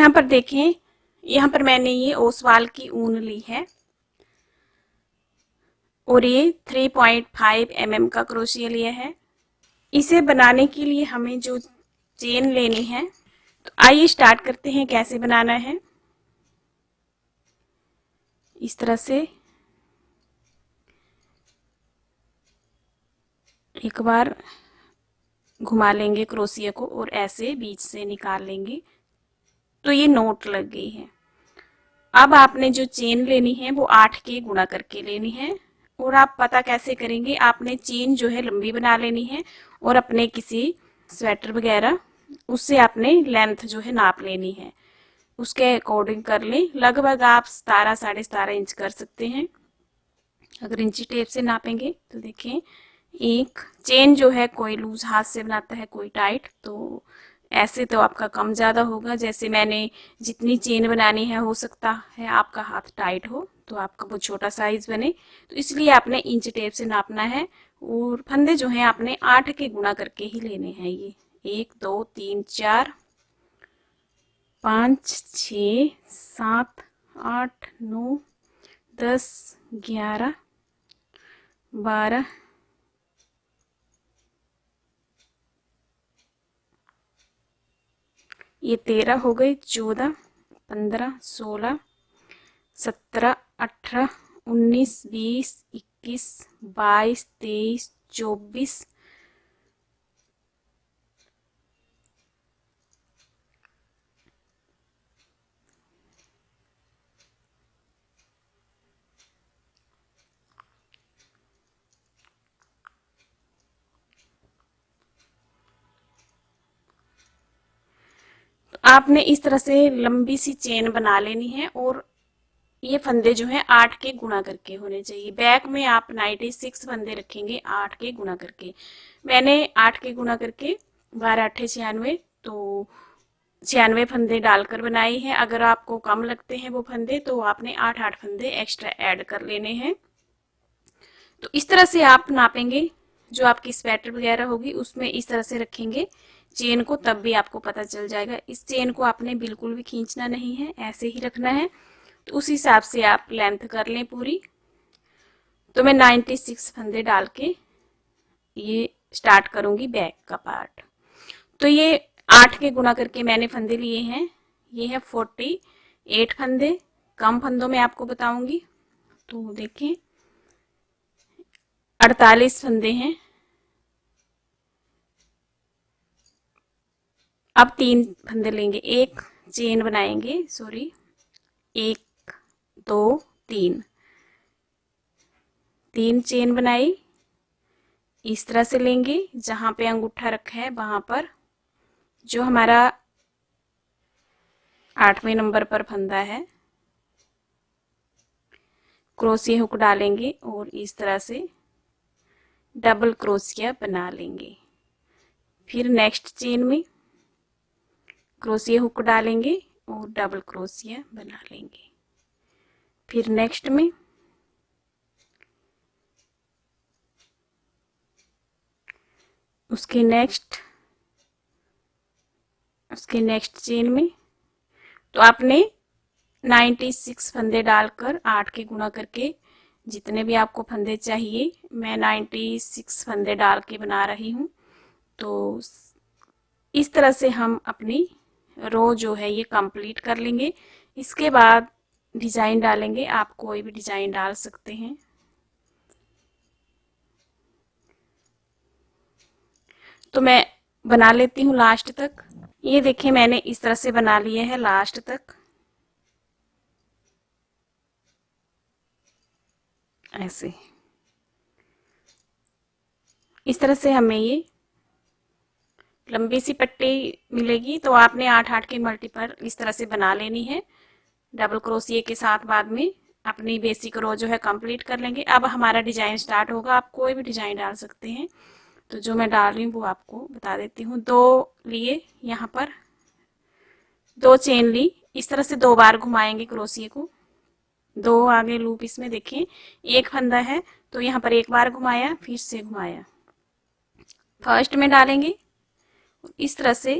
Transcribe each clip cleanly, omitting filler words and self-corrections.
यहाँ पर देखें, यहाँ पर मैंने ये ओसवाल की ऊन ली है और ये 3.5 mm का क्रोशिया लिया है। इसे बनाने के लिए हमें जो चेन लेनी है, तो आइए स्टार्ट करते हैं कैसे बनाना है। इस तरह से एक बार घुमा लेंगे क्रोशिया को और ऐसे बीच से निकाल लेंगे, तो ये नोट लग गई है। अब आपने जो चेन लेनी है वो 8 के गुणा करके लेनी है। और आप पता कैसे करेंगे, आपने चेन जो है लंबी बना लेनी है और अपने किसी स्वेटर वगैरह उससे आपने लेंथ जो है नाप लेनी है, उसके अकॉर्डिंग कर लें। लगभग आप 17 साढ़े 17 इंच कर सकते हैं अगर इंची टेप से नापेंगे। तो देखें, एक चेन जो है कोई लूज हाथ से बनाता है, कोई टाइट, तो ऐसे तो आपका कम ज़्यादा होगा। जैसे मैंने जितनी चेन बनानी है, हो सकता है आपका हाथ टाइट हो तो आपका वो छोटा साइज बने, तो इसलिए आपने इंच टेप से नापना है। और फंदे जो हैं आपने 8 के गुणा करके ही लेने हैं। ये 1 2 3 4 5 6 7 8 9 10 11 12 ये 13 हो गई, 14 15 16 17 18 19 20 21 22 23 24 तो आपने इस तरह से लंबी सी चेन बना लेनी है। और ये फंदे जो हैं 8 के गुणा करके होने चाहिए। बैक में आप 96 फंदे रखेंगे 8 के गुणा करके। मैंने 8 के गुणा करके 12 8 96, तो 96 फंदे डालकर बनाई है। अगर आपको कम लगते हैं वो फंदे तो आपने 8 फंदे एक्स्ट्रा ऐड कर लेने हैं। तो इस तरह से आप नापेंगे, जो आपकी स्वेटर वगैरह होगी उसमें इस तरह से रखेंगे चेन को, तब भी आपको पता चल जाएगा। इस चेन को आपने बिल्कुल भी खींचना नहीं है, ऐसे ही रखना है। तो उस हिसाब से आप लेंथ कर लें पूरी। तो मैं 96 फंदे डाल के ये स्टार्ट करूंगी बैक का पार्ट। तो ये 8 के गुणा करके मैंने फंदे लिए हैं। ये है 48 फंदे। कम फंदों में आपको बताऊंगी। तो देखें, 48 फंदे हैं। अब 3 फंदे लेंगे, एक चेन बनाएंगे, सॉरी, 1 2 3 3 चेन बनाई। इस तरह से लेंगे, जहां पे अंगूठा रखा है वहां पर जो हमारा 8वें नंबर पर फंदा है, क्रोशिया हुक डालेंगे और इस तरह से डबल क्रोशिया बना लेंगे। फिर नेक्स्ट चेन में क्रोशिया हुक डालेंगे और डबल क्रोशिया बना लेंगे। फिर नेक्स्ट में उसके नेक्स्ट चेन में, तो आपने 96 फंदे डालकर 8 के गुणा करके जितने भी आपको फंदे चाहिए, मैं 96 फंदे डाल के बना रही हूँ। तो इस तरह से हम अपनी रो जो है ये कंप्लीट कर लेंगे। इसके बाद डिजाइन डालेंगे, आप कोई भी डिजाइन डाल सकते हैं। तो मैं बना लेती हूँ लास्ट तक। ये देखिए, मैंने इस तरह से बना लिए है लास्ट तक, ऐसे। इस तरह से हमें ये लंबी सी पट्टी मिलेगी। तो आपने 8 के मल्टीपल इस तरह से बना लेनी है डबल क्रोशिया के साथ। बाद में अपनी बेसिक रो जो है कंप्लीट कर लेंगे। अब हमारा डिजाइन स्टार्ट होगा। आप कोई भी डिजाइन डाल सकते हैं। तो जो मैं डाल रही हूँ वो आपको बता देती हूँ। 2 लिए, यहाँ पर 2 चेन ली, इस तरह से 2 बार घुमाएंगे क्रोशिया को। 2 आगे लूप इसमें देखें, एक फंदा है तो यहाँ पर एक बार घुमाया, फिर से घुमाया, फर्स्ट में डालेंगे। इस तरह से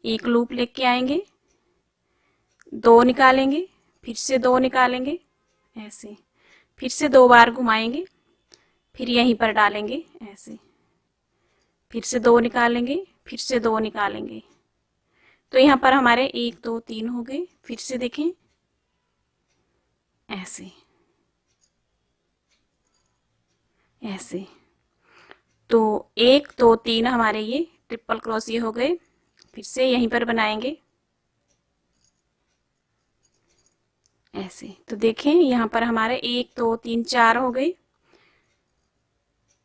एक लूप लेके आएंगे, दो निकालेंगे, फिर से दो निकालेंगे ऐसे, फिर से दो बार घुमाएंगे, फिर यहीं पर डालेंगे ऐसे, फिर से दो निकालेंगे, फिर से दो निकालेंगे। तो यहाँ पर हमारे एक दो तीन हो गए। फिर से देखें ऐसे ऐसे। तो एक दो तीन हमारे ये ट्रिपल क्रोशिये हो गए। फिर से यहीं पर बनाएंगे ऐसे। तो देखें यहाँ पर हमारे एक दो तीन चार हो गए।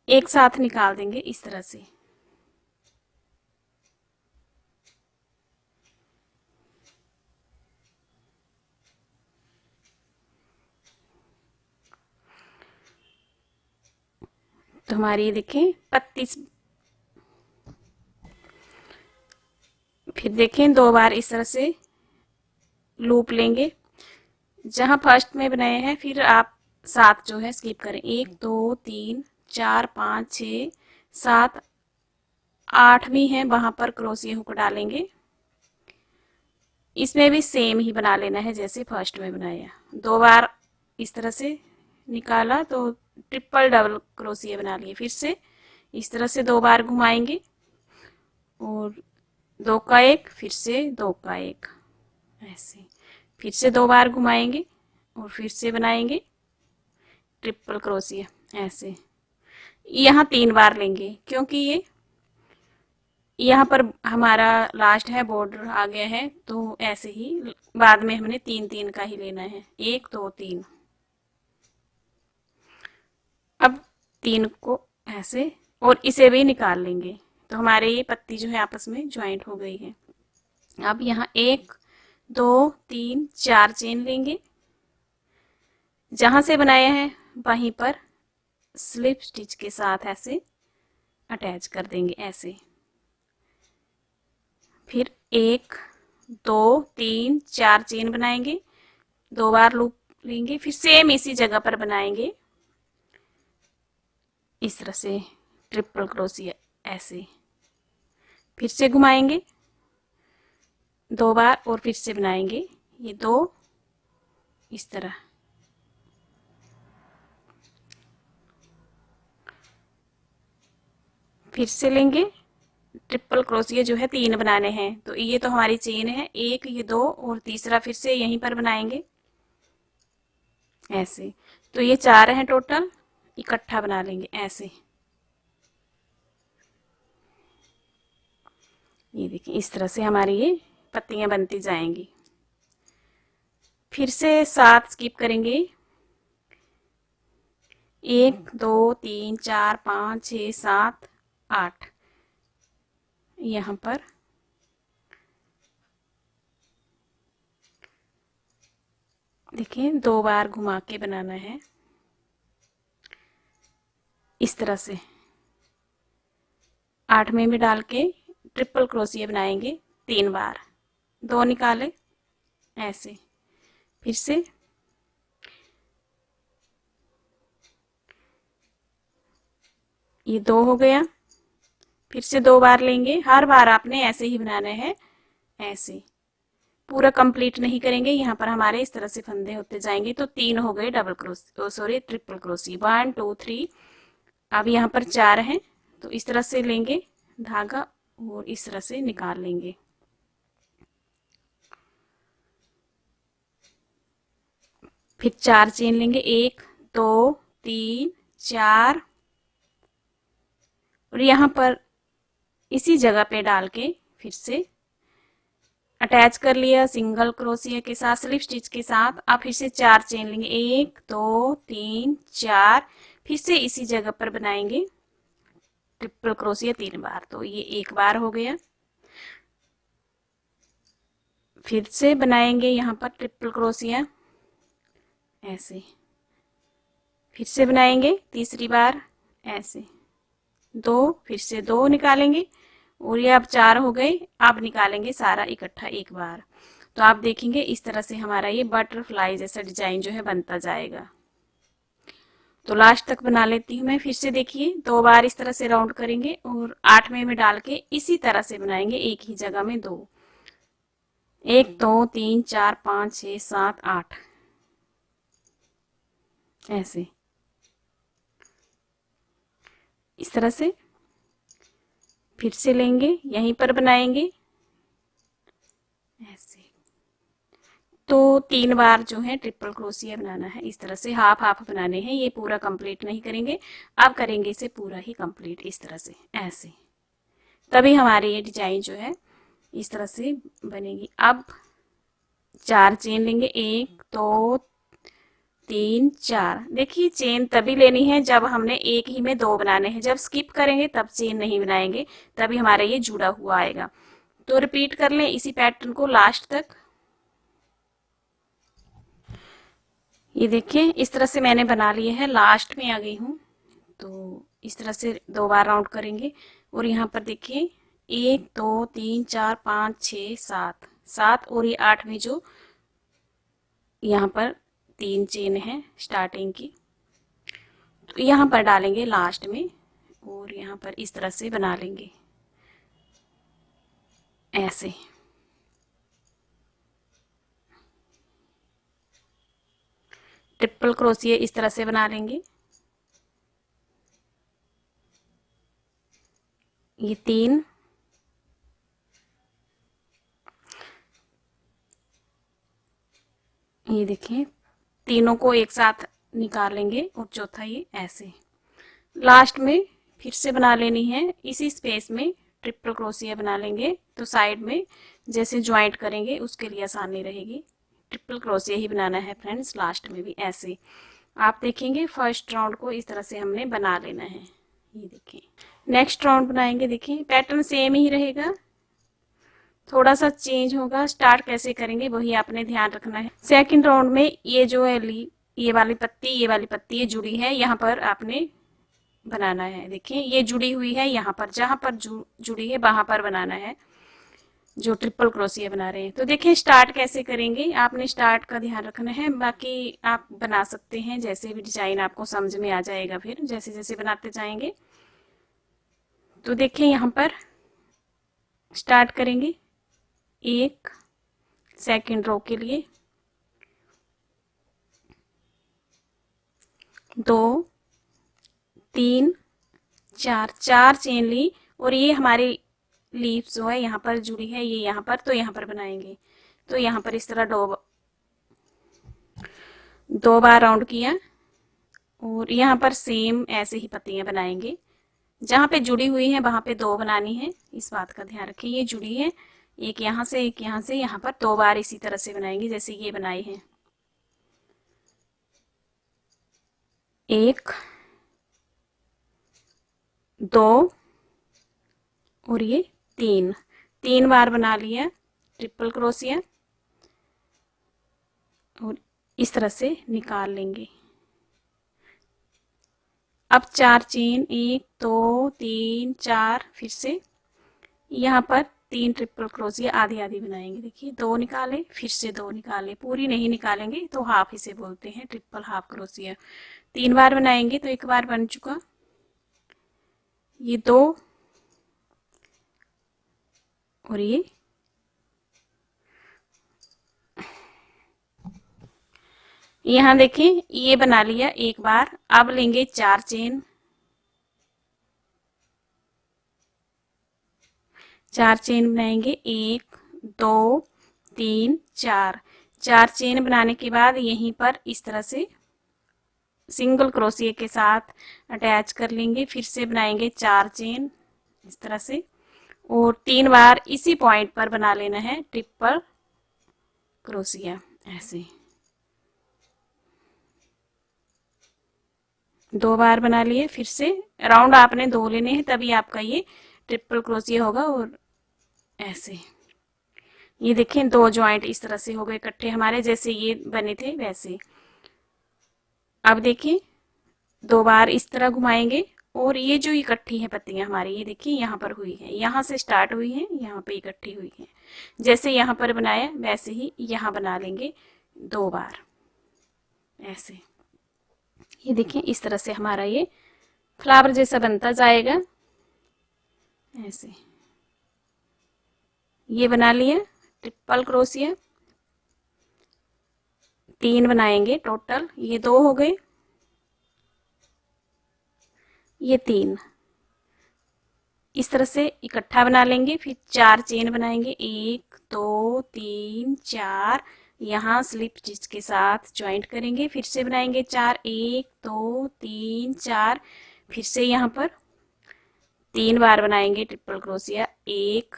एक साथ निकाल देंगे इस तरह से। तो हमारी देखें पत्ती, फिर देखें दो बार इस तरह से लूप लेंगे। जहां फर्स्ट में बनाए हैं फिर आप सात जो है स्किप करें। एक दो तीन चार पाँच छ सात, आठवीं है वहां पर क्रोशिये हुक डालेंगे। इसमें भी सेम ही बना लेना है जैसे फर्स्ट में बनाया। दो बार इस तरह से निकाला तो ट्रिपल डबल क्रोशिये बना लिए। फिर से इस तरह से दो बार घुमाएंगे और दो का एक, फिर से दो का एक ऐसे, फिर से दो बार घुमाएंगे और फिर से बनाएंगे ट्रिपल क्रोशिया ऐसे। यहाँ तीन बार लेंगे क्योंकि ये यहाँ पर हमारा लास्ट है, बॉर्डर आ गया है, तो ऐसे ही बाद में हमने तीन तीन का ही लेना है। एक दो तीन। अब तीन को ऐसे और इसे भी निकाल लेंगे। तो हमारे ये पत्ती जो है आपस में ज्वाइंट हो गई है। अब यहाँ एक दो तीन चार चेन लेंगे। जहां से बनाया है वहीं पर स्लिप स्टिच के साथ ऐसे अटैच कर देंगे ऐसे। फिर एक दो तीन चार चेन बनाएंगे, दो बार लूप लेंगे, फिर सेम इसी जगह पर बनाएंगे इस तरह से ट्रिपल क्रोशिया ऐसे। फिर से घुमाएंगे दो बार और फिर से बनाएंगे ये दो इस तरह। फिर से लेंगे ट्रिपल क्रोशिया जो है तीन बनाने हैं। तो ये तो हमारी चेन है, एक ये दो और तीसरा फिर से यहीं पर बनाएंगे ऐसे। तो ये चार हैं टोटल, इकट्ठा बना लेंगे ऐसे। ये देखिए इस तरह से हमारी ये पत्तियां बनती जाएंगी। फिर से सात स्किप करेंगे। एक दो तीन चार पाँच छ सात आठ। यहाँ पर देखिए दो बार घुमा के बनाना है इस तरह से। आठवें में डाल के ट्रिपल क्रोशिया बनाएंगे तीन बार, दो निकाले ऐसे। फिर से ये दो हो गया। फिर से दो बार लेंगे, हर बार आपने ऐसे ही बनाना है ऐसे। पूरा कंप्लीट नहीं करेंगे, यहाँ पर हमारे इस तरह से फंदे होते जाएंगे। तो तीन हो गए double crochet, sorry triple crochet, one two three. अब यहाँ पर चार हैं तो इस तरह से लेंगे धागा और इस तरह से निकाल लेंगे। फिर चार चेन लेंगे, एक दो तीन चार, और यहाँ पर इसी जगह पे डाल के फिर से अटैच कर लिया सिंगल क्रोशिया के साथ, स्लिप स्टिच के साथ। अब फिर से चार चेन लेंगे, एक दो तीन चार, फिर से इसी जगह पर बनाएंगे ट्रिपल क्रोशिया तीन बार। तो ये एक बार हो गया। फिर से बनाएंगे यहाँ पर ट्रिपल क्रोशिया ऐसे। फिर से बनाएंगे तीसरी बार ऐसे, दो, फिर से दो निकालेंगे और ये अब चार हो गए। अब निकालेंगे सारा इकट्ठा एक बार। तो आप देखेंगे इस तरह से हमारा ये बटरफ्लाई जैसा डिजाइन जो है बनता जाएगा। तो लास्ट तक बना लेती हूँ मैं। फिर से देखिए दो बार इस तरह से राउंड करेंगे और आठवें में डाल के इसी तरह से बनाएंगे एक ही जगह में दो 1 2 3 4 5 6 7 8 ऐसे, इस तरह से फिर से लेंगे, यहीं पर बनाएंगे ऐसे। तो 3 बार जो है ट्रिपल क्रोशिया बनाना है, इस तरह से हाफ हाफ बनाने हैं, ये पूरा कंप्लीट नहीं करेंगे, अब करेंगे इसे पूरा ही कंप्लीट इस तरह से ऐसे, तभी हमारी ये डिजाइन जो है इस तरह से बनेगी। अब 4 चेन लेंगे, 1 2 3 4। देखिए चेन तभी लेनी है जब हमने एक ही में 2 बनाने हैं, जब स्किप करेंगे तब चेन नहीं बनाएंगे, तभी हमारा ये जुड़ा हुआ आएगा। तो रिपीट कर लें इसी पैटर्न को लास्ट तक। ये देखिए इस तरह से मैंने बना लिए है, लास्ट में आ गई हूँ। तो इस तरह से 2 बार राउंड करेंगे और यहाँ पर देखिए 1 2 3 4 5 6 7 7 और ये 8 में जो यहाँ पर 3 चेन है स्टार्टिंग की, तो यहाँ पर डालेंगे लास्ट में और यहाँ पर इस तरह से बना लेंगे ऐसे। ट्रिपल क्रोशिया इस तरह से बना लेंगे। ये 3, ये देखिए तीनों को एक साथ निकाल लेंगे और चौथा ये ऐसे। लास्ट में फिर से बना लेनी है, इसी स्पेस में ट्रिपल क्रोशिया बना लेंगे, तो साइड में जैसे ज्वाइंट करेंगे उसके लिए आसानी रहेगी। ट्रिपल क्रोशिया ही बनाना है फ्रेंड्स, लास्ट में भी ऐसे। आप देखेंगे फर्स्ट राउंड को इस तरह से हमने बना लेना है। ये देखिए नेक्स्ट राउंड बनाएंगे, देखिए पैटर्न सेम ही रहेगा, थोड़ा सा चेंज होगा। स्टार्ट कैसे करेंगे वही आपने ध्यान रखना है। सेकंड राउंड में ये जो है ये वाली पत्ती ये जुड़ी है, यहाँ पर आपने बनाना है। देखिए ये जुड़ी हुई है, यहाँ पर जहां पर जुड़ी है वहां पर बनाना है, जो ट्रिपल क्रोशिया बना रहे हैं। तो देखिए स्टार्ट कैसे करेंगे, आपने स्टार्ट का ध्यान रखना है, बाकी आप बना सकते हैं जैसे भी डिजाइन आपको समझ में आ जाएगा फिर जैसे जैसे बनाते जाएंगे। तो देखिए यहाँ पर स्टार्ट करेंगे, एक सेकंड रो के लिए 2 3 4 4 चेन ली और ये हमारी लीव्स जो है यहाँ पर जुड़ी है, ये यहाँ पर, तो यहाँ पर बनाएंगे। तो यहाँ पर इस तरह 2 बार राउंड किया और यहाँ पर सेम ऐसे ही पत्तियां बनाएंगे, जहाँ पे जुड़ी हुई है वहां पे 2 बनानी है, इस बात का ध्यान रखें। ये जुड़ी है, एक यहाँ से एक यहाँ से, यहाँ पर 2 बार इसी तरह से बनाएंगे जैसे ये बनाई है। 1 2 और ये 3 बार बना लिया ट्रिपल क्रोशिया और इस तरह से निकाल लेंगे। अब 4 चेन 1 2 3 4, फिर से यहाँ पर 3 ट्रिपल क्रोशिया आधी आधी बनाएंगे। देखिए 2 निकाले, फिर से 2 निकाले, पूरी नहीं निकालेंगे तो हाफ इसे बोलते हैं, ट्रिपल हाफ क्रोशिया। 3 बार बनाएंगे तो एक बार बन चुका, ये 2 और ये यहाँ देखिए ये बना लिया एक बार। अब लेंगे 4 चेन, 4 चेन बनाएंगे, 1 2 3 4। 4 चेन बनाने के बाद यहीं पर इस तरह से सिंगल क्रोशिया के साथ अटैच कर लेंगे, फिर से बनाएंगे 4 चेन इस तरह से और 3 बार इसी पॉइंट पर बना लेना है ट्रिपल क्रोशिया ऐसे। 2 बार बना लिए, फिर से राउंड आपने 2 लेने हैं तभी आपका ये ट्रिपल क्रोशिया होगा और ऐसे। ये देखें 2 ज्वाइंट इस तरह से हो गए इकट्ठे हमारे, जैसे ये बने थे वैसे। अब देखिए 2 बार इस तरह घुमाएंगे और ये जो इकट्ठी है पत्तियां हमारी, ये देखिए यहाँ पर हुई है, यहाँ से स्टार्ट हुई है, यहाँ पे इकट्ठी हुई है, जैसे यहाँ पर बनाया वैसे ही यहाँ बना लेंगे 2 बार ऐसे। ये देखिए इस तरह से हमारा ये फ्लावर जैसा बनता जाएगा ऐसे। ये बना लिया ट्रिपल क्रोशिया, 3 बनाएंगे टोटल, ये 2 हो गए, ये 3, इस तरह से इकट्ठा बना लेंगे। फिर 4 चेन बनाएंगे, 1 2 3 4, यहाँ स्लिप स्टिच के साथ ज्वाइंट करेंगे, फिर से बनाएंगे 4, 1 2 3 4, फिर से यहाँ पर 3 बार बनाएंगे ट्रिपल क्रोशिया, 1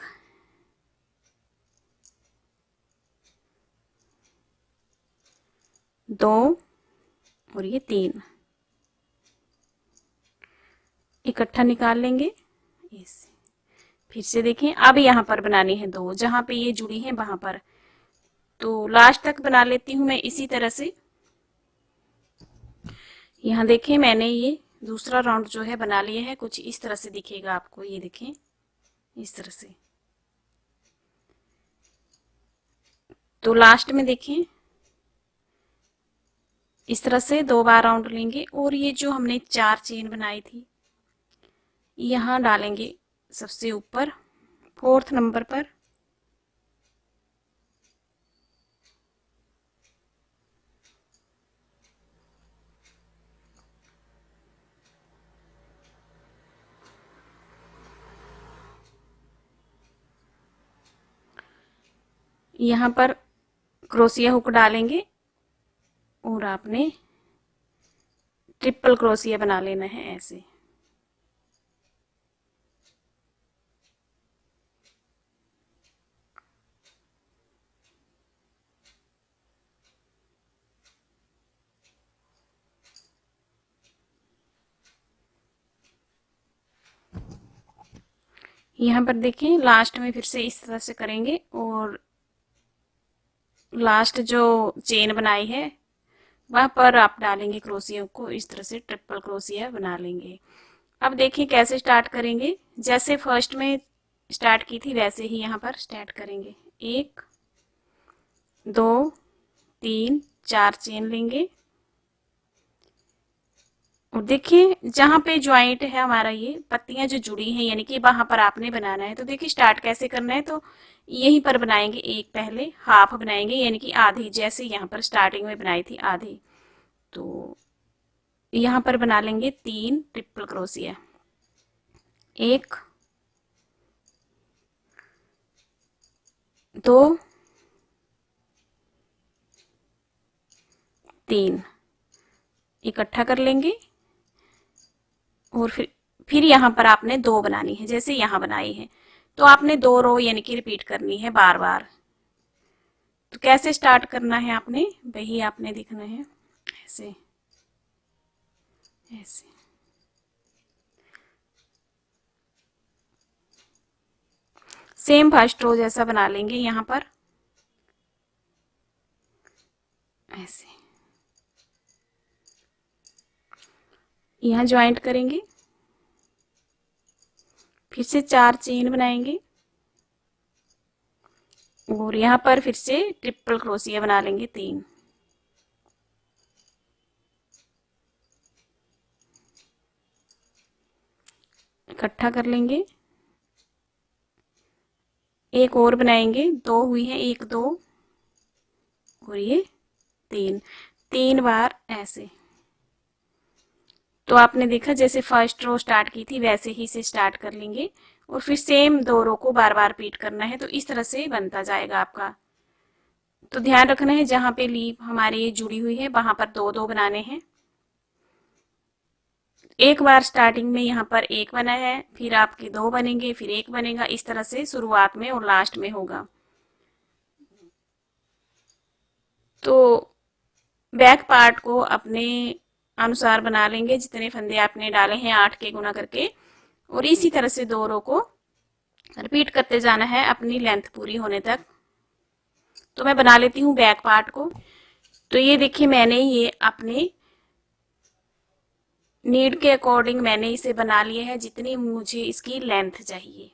2 और ये 3, इकट्ठा निकाल लेंगे ऐसे। फिर से देखें, अब यहाँ पर बनानी है 2, जहां पे ये जुड़ी है वहां पर, तो लास्ट तक बना लेती हूँ मैं इसी तरह से। यहाँ देखें मैंने ये दूसरा राउंड जो है बना लिया है, कुछ इस तरह से दिखेगा आपको, ये देखें इस तरह से। तो लास्ट में देखें इस तरह से 2 बार राउंड लेंगे, और ये जो हमने 4 चेन बनाई थी यहाँ डालेंगे सबसे ऊपर 4th नंबर पर, यहाँ पर क्रोशिया हुक डालेंगे और आपने ट्रिपल क्रोशिया बना लेना है ऐसे। यहाँ पर देखें लास्ट में फिर से इस तरह से करेंगे, और लास्ट जो चेन बनाई है वहां पर आप डालेंगे क्रोशिया को, इस तरह से ट्रिपल क्रोशिया बना लेंगे। अब देखिए कैसे स्टार्ट करेंगे, जैसे फर्स्ट में स्टार्ट की थी वैसे ही यहाँ पर स्टार्ट करेंगे। 1 2 3 4 चेन लेंगे, और देखिए जहां पे ज्वाइंट है हमारा, ये पत्तियां जो जुड़ी हैं यानी कि वहां पर आपने बनाना है। तो देखिए स्टार्ट कैसे करना है, तो यहीं पर बनाएंगे, एक पहले हाफ बनाएंगे यानी कि आधी, जैसे यहाँ पर स्टार्टिंग में बनाई थी आधी, तो यहाँ पर बना लेंगे 3 ट्रिपल क्रोशिया, 1 2 3, इकट्ठा कर लेंगे, और फिर यहाँ पर आपने 2 बनानी है, जैसे यहाँ बनाई है, तो आपने 2 रो यानी कि रिपीट करनी है बार बार। तो कैसे स्टार्ट करना है आपने, वही आपने दिखना है ऐसे ऐसे। सेम फर्स्ट रो जैसा बना लेंगे यहाँ पर ऐसे, यहाँ ज्वाइंट करेंगे, फिर से 4 चेन बनाएंगे, और यहाँ पर फिर से ट्रिपल क्रोशिया बना लेंगे 3, इकट्ठा कर लेंगे, एक और बनाएंगे, 2 हुई है, 1 2 और ये 3 बार ऐसे। तो आपने देखा जैसे फर्स्ट रो स्टार्ट की थी वैसे ही से स्टार्ट कर लेंगे, और फिर सेम 2 रो को बार बार रिपीट करना है, तो इस तरह से बनता जाएगा आपका। तो ध्यान रखना है जहां पे लीफ हमारी ये जुड़ी हुई है वहां पर 2 2 बनाने हैं। एक बार स्टार्टिंग में यहाँ पर 1 बना है, फिर आपके 2 बनेंगे, फिर 1 बनेगा, इस तरह से शुरुआत में और लास्ट में होगा। तो बैक पार्ट को अपने अनुसार बना लेंगे, जितने फंदे आपने डाले हैं 8 के गुना करके, और इसी तरह से 2 रो को रिपीट करते जाना है अपनी लेंथ पूरी होने तक। तो मैं बना लेती हूँ बैक पार्ट को। तो ये देखिए मैंने ये अपने नीड के अकॉर्डिंग मैंने इसे बना लिया है, जितनी मुझे इसकी लेंथ चाहिए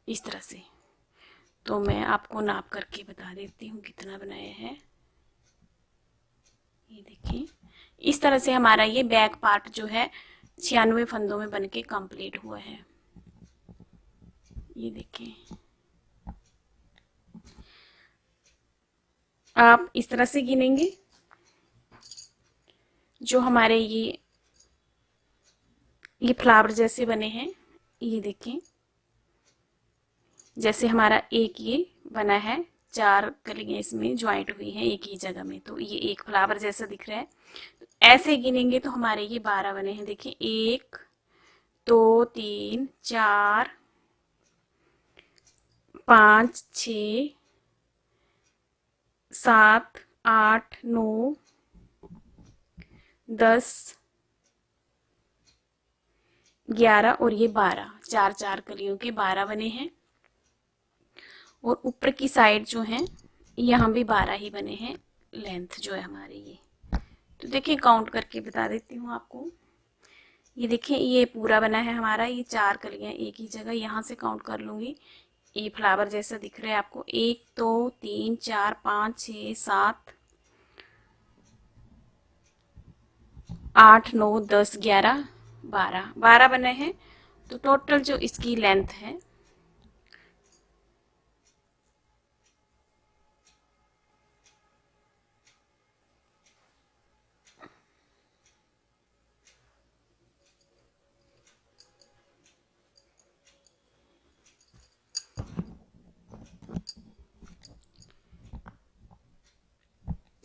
इस तरह से। तो मैं आपको नाप करके बता देती हूँ कितना बनाया है। ये देखिए इस तरह से हमारा ये बैक पार्ट जो है 96 फंदों में बनके कंप्लीट हुआ है। ये देखिए आप इस तरह से गिनेंगे। जो हमारे ये फ्लावर जैसे बने हैं, ये देखें, जैसे हमारा एक ये बना है, 4 कलियां इसमें ज्वाइंट हुई हैं एक ही जगह में, तो ये एक फ्लावर जैसा दिख रहा है। ऐसे गिनेंगे तो हमारे ये 12 बने हैं। देखिए 1 2 3 4 5 6 7 8 9 10 11 और ये 12, 4 कलियों के 12 बने हैं। और ऊपर की साइड जो है यहाँ भी 12 ही बने हैं, लेंथ जो है हमारी ये। तो देखिए काउंट करके बता देती हूँ आपको। ये देखिए ये पूरा बना है हमारा, ये 4 कलियां एक ही जगह, यहाँ से काउंट कर लूंगी। ये फ्लावर जैसा दिख रहा है आपको, 1 2 3 4 5 6 7 8 9 10 11 12, 12 बने हैं। तो टोटल जो इसकी लेंथ है,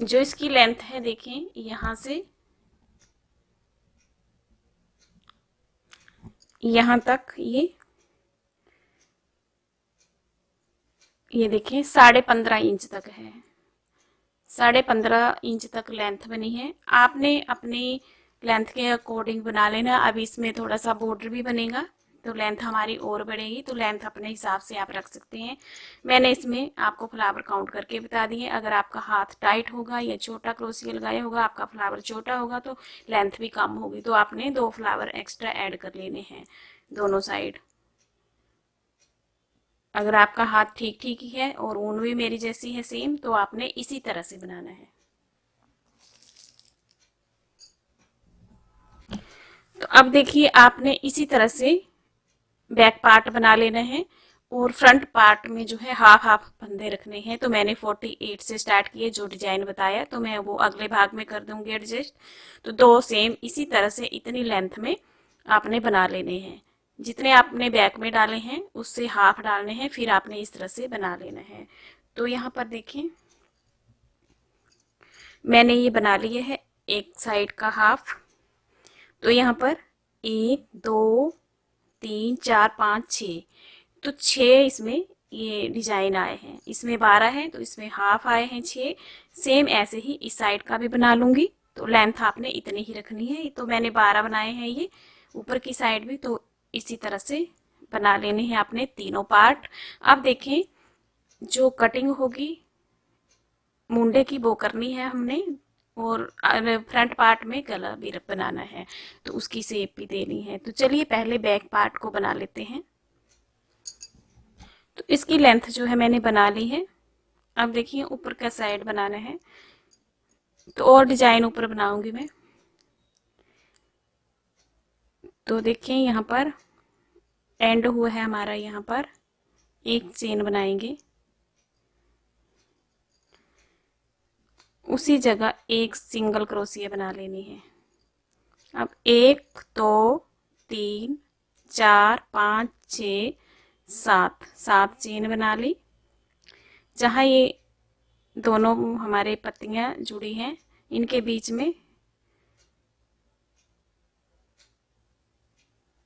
जो इसकी लेंथ है देखें, यहाँ से यहाँ तक ये देखें 15.5 इंच तक है। 15.5 इंच तक लेंथ बनी है। आपने अपनी लेंथ के अकॉर्डिंग बना लेना। अब इसमें थोड़ा सा बॉर्डर भी बनेगा तो लेंथ हमारी और बढ़ेगी, तो लेंथ अपने हिसाब से आप रख सकते हैं। मैंने इसमें आपको फ्लावर काउंट करके बता दिए। अगर आपका हाथ टाइट होगा या छोटा क्रोशिया लगाया होगा, आपका फ्लावर छोटा होगा तो लेंथ भी कम होगी, तो आपने 2 फ्लावर एक्स्ट्रा ऐड कर लेने हैं दोनों साइड। अगर आपका हाथ ठीक ठीक ही है और ऊन भी मेरी जैसी है सेम, तो आपने इसी तरह से बनाना है। तो अब देखिए आपने इसी तरह से बैक पार्ट बना लेना है और फ्रंट पार्ट में जो है हाफ हाफ फंदे रखने हैं। तो मैंने 48 से स्टार्ट किए जो डिजाइन बताया, तो मैं वो अगले भाग में कर दूंगी एडजस्ट। तो 2 सेम इसी तरह से इतनी लेंथ में आपने बना लेने हैं। जितने आपने बैक में डाले हैं उससे हाफ डालने हैं, फिर आपने इस तरह से बना लेना है। तो यहाँ पर देखें मैंने ये बना लिए है एक साइड का हाफ। तो यहाँ पर 1 2 3 4 5 6, तो 6 इसमें ये डिजाइन आए हैं। इसमें 12 है तो इसमें हाफ आए हैं 6। सेम ऐसे ही इस साइड का भी बना लूंगी। तो लेंथ आपने इतनी ही रखनी है। तो मैंने 12 बनाए हैं ये ऊपर की साइड भी, तो इसी तरह से बना लेने हैं आपने तीनों पार्ट। अब देखें जो कटिंग होगी मुंडे की वो करनी है हमने, और फ्रंट पार्ट में गला भी बनाना है, तो उसकी शेप भी देनी है। तो चलिए पहले बैक पार्ट को बना लेते हैं। तो इसकी लेंथ जो है मैंने बना ली है। अब देखिए ऊपर का साइड बनाना है, तो और डिजाइन ऊपर बनाऊंगी मैं। तो देखिए यहाँ पर एंड हुआ है हमारा, यहाँ पर एक चेन बनाएंगे, उसी जगह एक सिंगल क्रोशिया बना लेनी है। अब 1 2 3 4 5 6 7, 7 चेन बना ली। जहाँ ये दोनों हमारे पत्तियां जुड़ी हैं इनके बीच में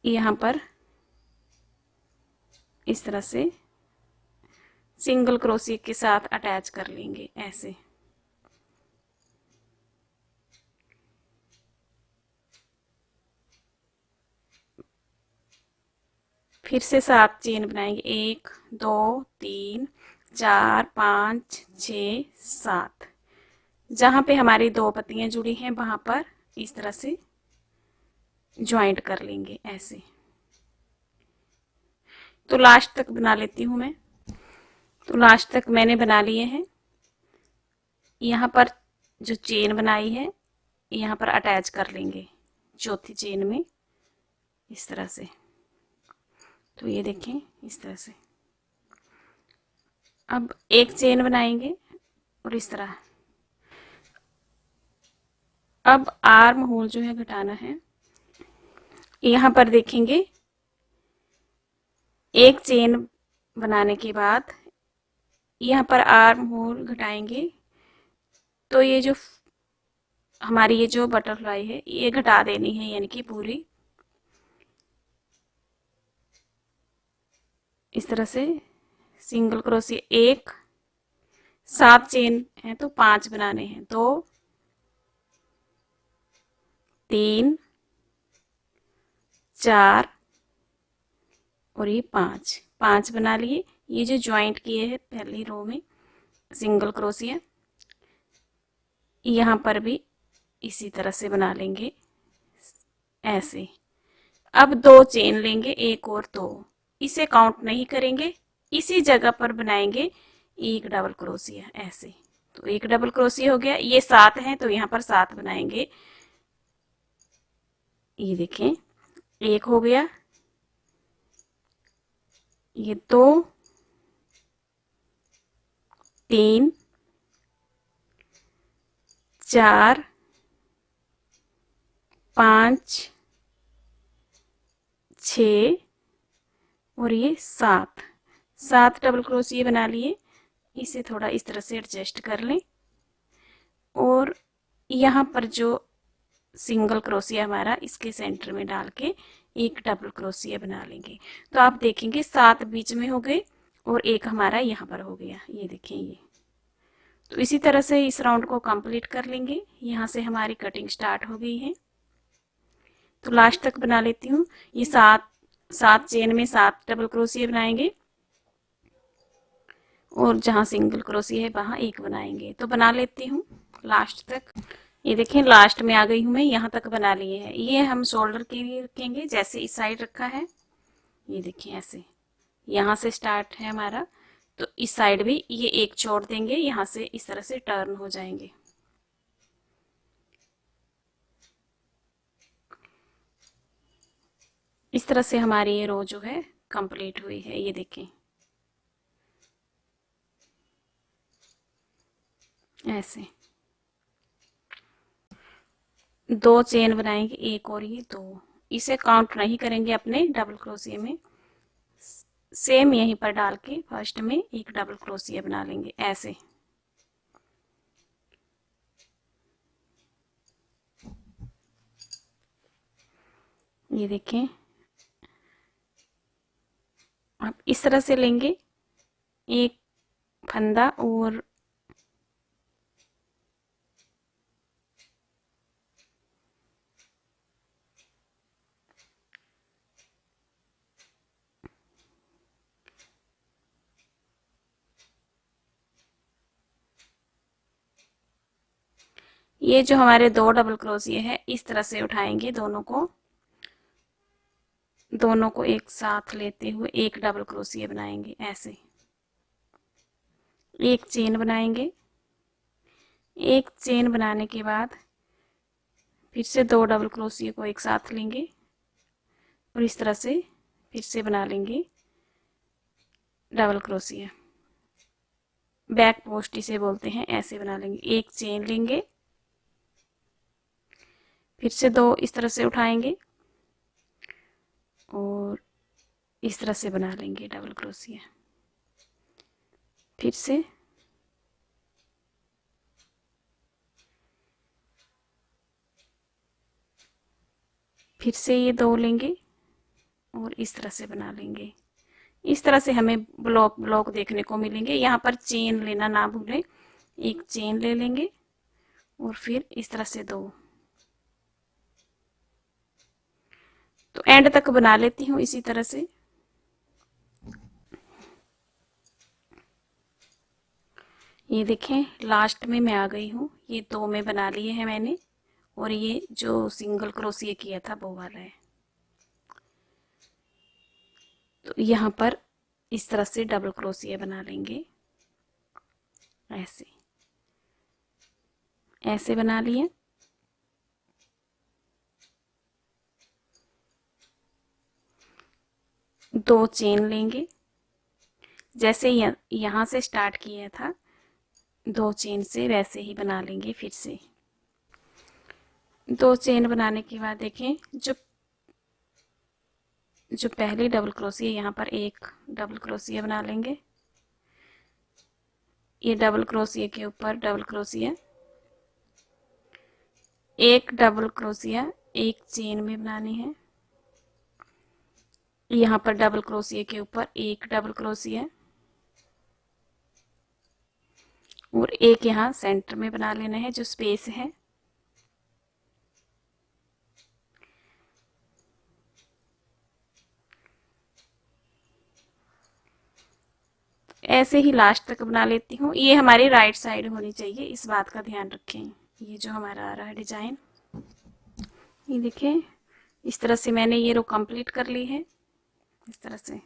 यहाँ पर इस तरह से सिंगल क्रोशिया के साथ अटैच कर लेंगे ऐसे। फिर से 7 चेन बनाएंगे, 1 2 3 4 5 6 7। जहाँ पे हमारी 2 पत्तियां जुड़ी हैं वहां पर इस तरह से ज्वाइंट कर लेंगे ऐसे। तो लास्ट तक बना लेती हूँ मैं। तो लास्ट तक मैंने बना लिए हैं। यहाँ पर जो चेन बनाई है यहाँ पर अटैच कर लेंगे चौथी चेन में इस तरह से। तो ये देखें इस तरह से। अब एक चेन बनाएंगे और इस तरह। अब आर्म होल जो है घटाना है। यहाँ पर देखेंगे एक चेन बनाने के बाद यहाँ पर आर्म होल घटाएंगे तो ये जो हमारी ये जो बटरफ्लाई है ये घटा देनी है, यानी कि पूरी इस तरह से सिंगल क्रोशिया। एक 7 चेन है तो 5 बनाने हैं, 2 3 4 और ये 5 बना लिए। ये जो ज्वाइंट किए हैं पहली रो में सिंगल क्रोशिया, यहाँ पर भी इसी तरह से बना लेंगे ऐसे। अब 2 चेन लेंगे, एक और 2, इसे काउंट नहीं करेंगे, इसी जगह पर बनाएंगे एक डबल क्रोशिया ऐसे। तो एक डबल क्रोशिया हो गया। ये 7 है तो यहाँ पर 7 बनाएंगे। ये देखें, एक हो गया, ये 2 3 4 5 6 और ये 7 डबल क्रोशिया बना लिए। इसे थोड़ा इस तरह से एडजस्ट कर लें और यहाँ पर जो सिंगल क्रोशिया हमारा इसके सेंटर में डाल के एक डबल क्रोशिया बना लेंगे। तो आप देखेंगे 7 बीच में हो गए और एक हमारा यहाँ पर हो गया। ये देखें ये। तो इसी तरह से इस राउंड को कंप्लीट कर लेंगे। यहाँ से हमारी कटिंग स्टार्ट हो गई है। तो लास्ट तक बना लेती हूँ। ये 7 चेन में 7 डबल क्रोशिया बनाएंगे और जहाँ सिंगल क्रोशिया है वहाँ एक बनाएंगे। तो बना लेती हूँ लास्ट तक। ये देखें लास्ट में आ गई हूँ मैं, यहाँ तक बना लिए हैं। ये हम शोल्डर के लिए रखेंगे, जैसे इस साइड रखा है। ये देखिए ऐसे, यहाँ से स्टार्ट है हमारा, तो इस साइड भी ये एक छोड़ देंगे, यहाँ से इस तरह से टर्न हो जाएंगे। इस तरह से हमारी ये रो जो है कंप्लीट हुई है। ये देखें ऐसे 2 चेन बनाएंगे, एक और ये 2, इसे काउंट नहीं करेंगे अपने डबल क्रोशिया में। सेम यहीं पर डाल के फर्स्ट में एक डबल क्रोशिया बना लेंगे ऐसे। ये देखें, अब इस तरह से लेंगे एक फंदा और ये जो हमारे 2 डबल क्रोशिया है इस तरह से उठाएंगे, दोनों को एक साथ लेते हुए एक डबल क्रोशिया बनाएंगे ऐसे। एक चेन बनाएंगे, एक चेन बनाने के बाद फिर से 2 डबल क्रोशिया को एक साथ लेंगे और इस तरह से फिर से बना लेंगे डबल क्रोशिया। बैक पोस्ट इसे बोलते हैं, ऐसे बना लेंगे। एक चेन लेंगे, फिर से 2 इस तरह से उठाएंगे और इस तरह से बना लेंगे डबल क्रोशिया। फिर से ये 2 लेंगे और इस तरह से बना लेंगे। इस तरह से हमें ब्लॉक देखने को मिलेंगे। यहाँ पर चेन लेना ना भूलें, एक चेन ले लेंगे और फिर इस तरह से 2। तो एंड तक बना लेती हूँ इसी तरह से। ये देखें लास्ट में मैं आ गई हूँ। ये 2 में बना लिए हैं मैंने और ये जो सिंगल क्रोशिया किया था वो वाला है। तो यहाँ पर इस तरह से डबल क्रोशिया बना लेंगे ऐसे बना लिए। दो चेन लेंगे, जैसे यहाँ से स्टार्ट किया था 2 चेन से वैसे ही बना लेंगे। फिर से 2 चेन बनाने के बाद देखें, जो पहली डबल क्रोशिया, यहाँ पर एक डबल क्रोशिया बना लेंगे। ये डबल क्रोशिया के ऊपर डबल क्रोशिया, एक डबल क्रोशिया एक चेन में बनानी है। यहाँ पर डबल क्रोशिया के ऊपर एक डबल क्रोशिया और एक यहाँ सेंटर में बना लेना है, जो स्पेस है। ऐसे ही लास्ट तक बना लेती हूँ। ये हमारी राइट साइड होनी चाहिए, इस बात का ध्यान रखें। ये जो हमारा आ रहा है डिजाइन, ये देखें, इस तरह से मैंने ये रो कंप्लीट कर ली है। इस तरह से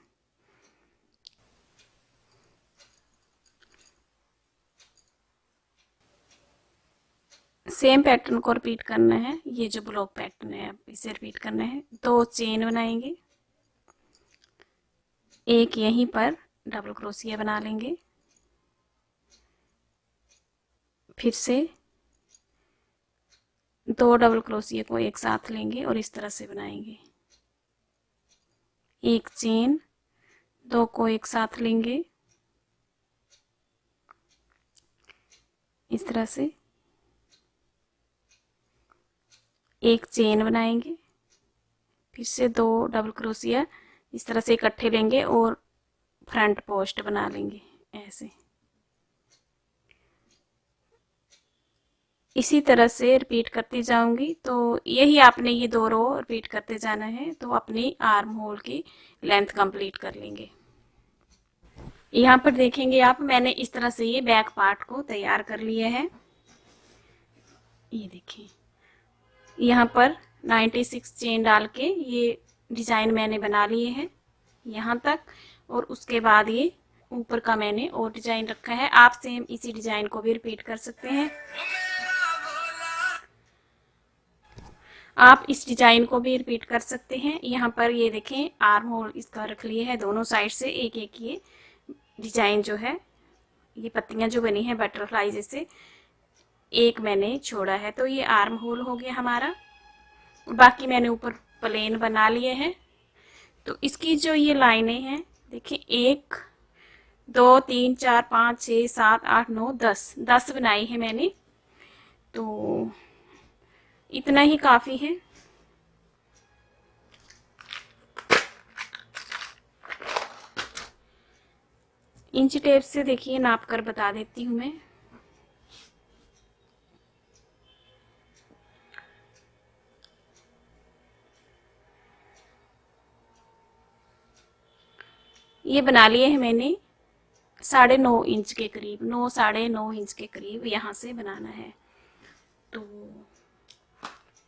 सेम पैटर्न को रिपीट करना है। ये जो ब्लॉक पैटर्न है, अब इसे रिपीट करना है। 2 चेन बनाएंगे, एक यहीं पर डबल क्रोशिया बना लेंगे, फिर से 2 डबल क्रोशिया को एक साथ लेंगे और इस तरह से बनाएंगे। एक चेन, 2 को एक साथ लेंगे, इस तरह से एक चेन बनाएंगे, फिर से 2 डबल क्रोशिया इस तरह से इकट्ठे लेंगे और फ्रंट पोस्ट बना लेंगे ऐसे। इसी तरह से रिपीट करती जाऊंगी। तो यही आपने ये 2 रो रिपीट करते जाना है, तो अपनी आर्म होल की लेंथ कंप्लीट कर लेंगे। यहाँ पर देखेंगे आप, मैंने इस तरह से ये बैक पार्ट को तैयार कर लिया है। ये देखिए, यहाँ पर 96 चेन डाल के ये डिजाइन मैंने बना लिए हैं यहाँ तक, और उसके बाद ये ऊपर का मैंने और डिजाइन रखा है। आप सेम इसी डिजाइन को भी रिपीट कर सकते हैं। आप इस डिजाइन को भी रिपीट कर सकते हैं। यहाँ पर ये देखें, आर्म होल इसका रख लिए है, दोनों साइड से एक एक ये डिजाइन जो है, ये पत्तियां जो बनी है बटरफ्लाई जैसे, एक मैंने छोड़ा है। तो ये आर्म होल हो गया हमारा। बाकी मैंने ऊपर प्लेन बना लिए हैं। तो इसकी जो ये लाइनें हैं, देखिए 1 2 3 4 5 6 7 8 9 10 बनाई है मैंने। तो इतना ही काफी है। इंच टेप से देखिए नाप कर बता देती हूँ मैं। ये बना लिए हैं मैंने 9.5 इंच के करीब, 9 9.5 इंच के करीब यहाँ से बनाना है। तो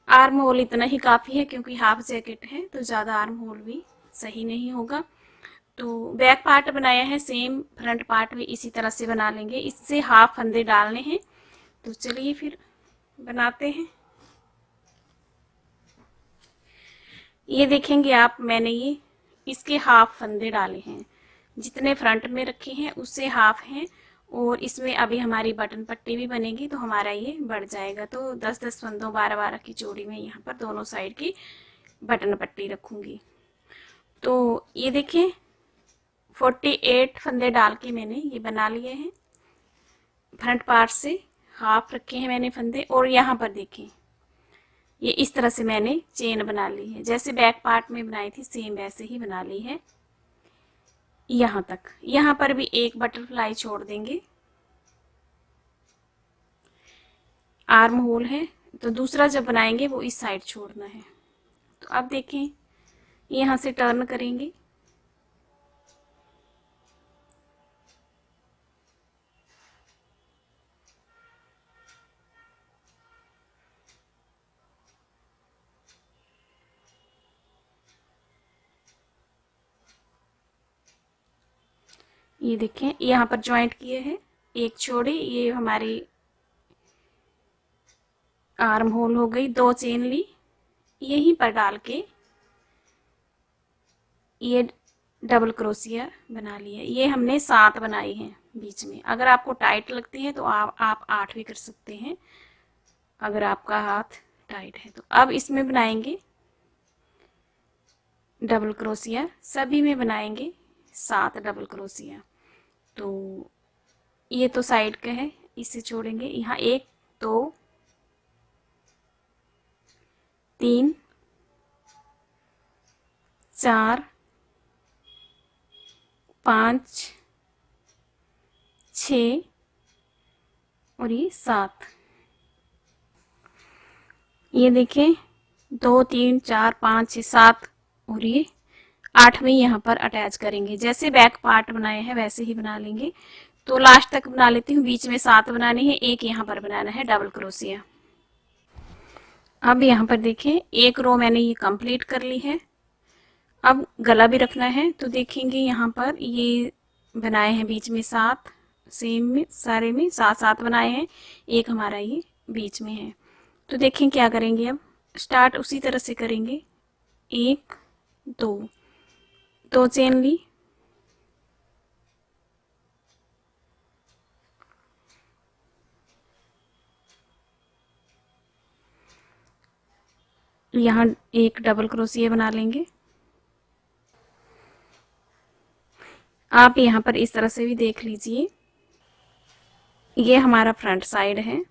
आर्म होल इतना ही काफी है, क्योंकि हाफ जैकेट है तो ज्यादा आर्म होल भी सही नहीं होगा। तो बैक पार्ट बनाया है, सेम फ्रंट पार्ट भी इसी तरह से बना लेंगे। इससे हाफ फंदे डालने हैं। तो चलिए फिर बनाते हैं। ये देखेंगे आप, मैंने ये इसके हाफ फंदे डाले हैं, जितने फ्रंट में रखे हैं उससे हाफ हैं। और इसमें अभी हमारी बटन पट्टी भी बनेगी, तो हमारा ये बढ़ जाएगा। तो 10-10 फंदों 12-12 की जोड़ी में यहाँ पर दोनों साइड की बटन पट्टी रखूंगी। तो ये देखें, 48 फंदे डाल के मैंने ये बना लिए हैं। फ्रंट पार्ट से हाफ रखे हैं मैंने फंदे, और यहाँ पर देखें, ये इस तरह से मैंने चेन बना ली है, जैसे बैक पार्ट में बनाई थी सेम वैसे ही बना ली है यहाँ तक। यहाँ पर भी एक बटरफ्लाई छोड़ देंगे, आर्म होल है, तो दूसरा जब बनाएंगे वो इस साइड छोड़ना है। तो अब देखें, यहाँ से टर्न करेंगे, ये देखें यहाँ पर ज्वाइंट किए हैं, एक छोड़ी, ये हमारी आर्म होल हो गई। 2 चेन ली, यहीं पर डाल के ये डबल क्रोशिया बना लिया। ये हमने 7 बनाए हैं बीच में। अगर आपको टाइट लगती है तो आप 8 भी कर सकते हैं, अगर आपका हाथ टाइट है तो। अब इसमें बनाएंगे डबल क्रोशिया, सभी में बनाएंगे 7 डबल क्रोशिया। तो ये तो साइड का है, इसे छोड़ेंगे। यहाँ 1 2 3 4 5 6 और ये 7। ये देखें 2 3 4 5 6 7 और ये 8वें यहाँ पर अटैच करेंगे। जैसे बैक पार्ट बनाए हैं वैसे ही बना लेंगे। तो लास्ट तक बना लेती हूँ। बीच में 7 बनाने हैं, एक यहाँ पर बनाना है डबल क्रोशिया। अब यहाँ पर देखें एक रो मैंने ये कंप्लीट कर ली है। अब गला भी रखना है, तो देखेंगे यहाँ पर ये बनाए हैं बीच में 7, सेम में सारे में 7 7 बनाए हैं, एक हमारा ये बीच में है। तो देखें क्या करेंगे, अब स्टार्ट उसी तरह से करेंगे। 1 2 चेन ली, यहाँ एक डबल क्रोशिया बना लेंगे। आप यहाँ पर इस तरह से भी देख लीजिए। ये हमारा फ्रंट साइड है,